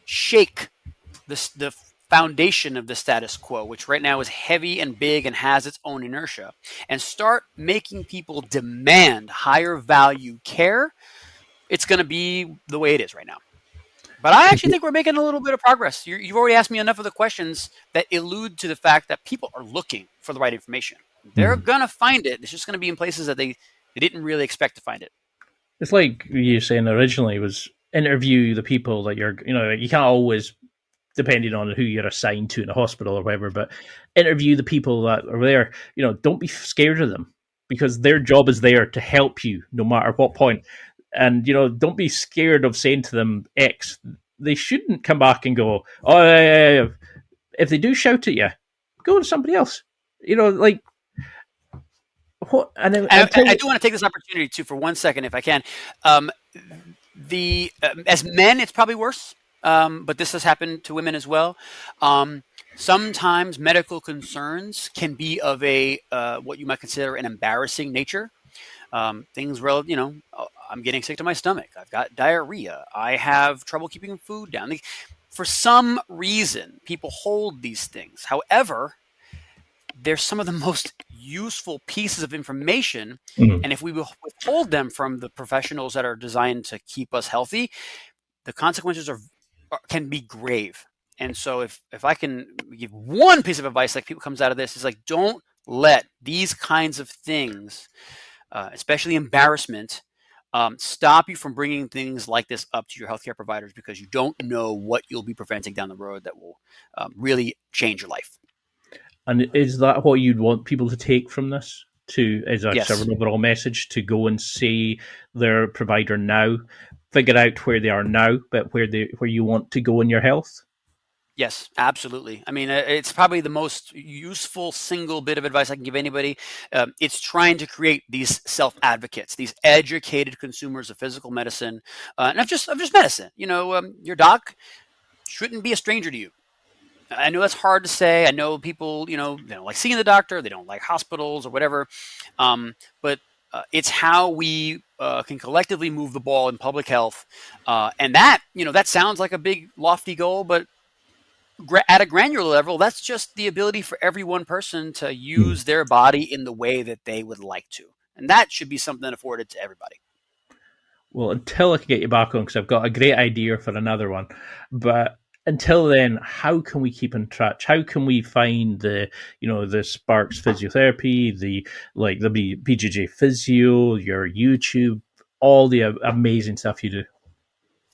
shake the foundation of the status quo, which right now is heavy and big and has its own inertia, and start making people demand higher value care, it's going to be the way it is right now. But I actually think we're making a little bit of progress. You've already asked me enough of the questions that allude to the fact that people are looking for the right information. They're going to find it. It's just going to be in places that they didn't really expect to find it.
It's like you were saying originally, was interview the people that you can't always, depending on who you're assigned to in a hospital or whatever, but interview the people that are there. Don't be scared of them, because their job is there to help you no matter what point. And, don't be scared of saying to them X. They shouldn't come back and go, oh, yeah. If they do shout at you, go to somebody else. What? And then,
I do want to take this opportunity too, for 1 second, if I can. As men, it's probably worse. but this has happened to women as well. Sometimes medical concerns can be of a what you might consider an embarrassing nature. Things I'm getting sick to my stomach. I've got diarrhea. I have trouble keeping food down. For some reason, people hold these things. However, they're some of the most useful pieces of information. And if we withhold them from the professionals that are designed to keep us healthy, the consequences can be grave. And so if I can give one piece of advice, like people comes out of this, is like, don't let these kinds of things, especially embarrassment, stop you from bringing things like this up to your healthcare providers, because you don't know what you'll be preventing down the road that will really change your life.
And is that what you'd want people to take from this? As
Yes.
an overall message, to go and see their provider now, figure out where they are now, but where you want to go in your health?
Yes, absolutely. I mean, it's probably the most useful single bit of advice I can give anybody. It's trying to create these self-advocates, these educated consumers of physical medicine, and of just medicine. Your doc shouldn't be a stranger to you. I know that's hard to say. I know people, they don't like seeing the doctor. They don't like hospitals or whatever. But it's how we can collectively move the ball in public health. And that sounds like a big, lofty goal, but at a granular level, that's just the ability for every one person to use their body in the way that they would like to. And that should be something afforded to everybody.
Well, until I can get you back on, because I've got a great idea for another one. But until then, how can we keep in touch? How can we find the Sparks Physiotherapy, the BJJ Physio, your YouTube, all the amazing stuff you do?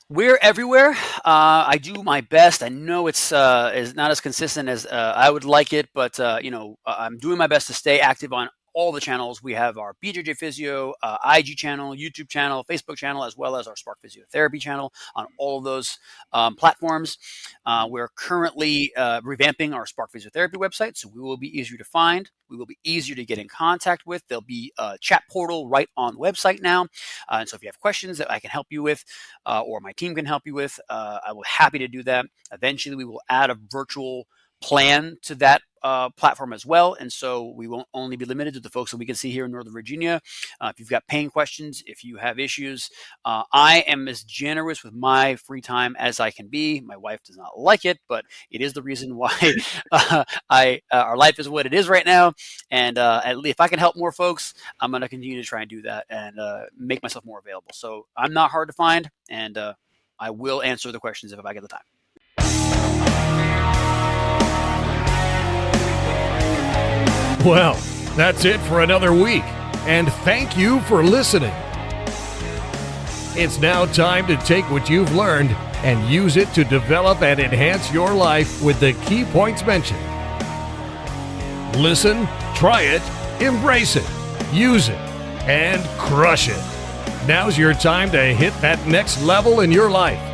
We're everywhere. I do my best. I know it's not as consistent as I would like it, but I'm doing my best to stay active on all the channels. We have our BJJ Physio, IG channel, YouTube channel, Facebook channel, as well as our Spark Physiotherapy channel on all of those platforms. We're currently revamping our Spark Physiotherapy website, so we will be easier to find. We will be easier to get in contact with. There'll be a chat portal right on the website now. And so if you have questions that I can help you with, or my team can help you with, I will be happy to do that. Eventually, we will add a virtual plan to that platform as well. And so we won't only be limited to the folks that we can see here in Northern Virginia. If you've got pain questions, if you have issues, I am as generous with my free time as I can be. My wife does not like it, but it is the reason why our life is what it is right now. And if I can help more folks, I'm going to continue to try and do that and make myself more available. So I'm not hard to find, and I will answer the questions if I get the time.
Well, that's it for another week, and thank you for listening. It's now time to take what you've learned and use it to develop and enhance your life with the key points mentioned. Listen, try it, embrace it, use it, and crush it. Now's your time to hit that next level in your life.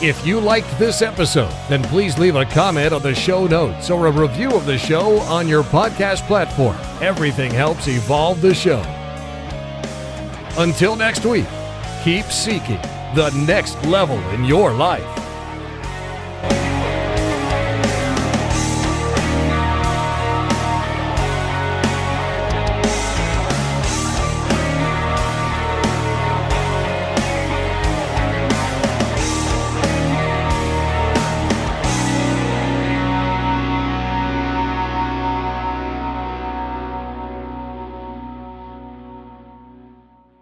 If you liked this episode, then please leave a comment on the show notes or a review of the show on your podcast platform. Everything helps evolve the show. Until next week, keep seeking the next level in your life.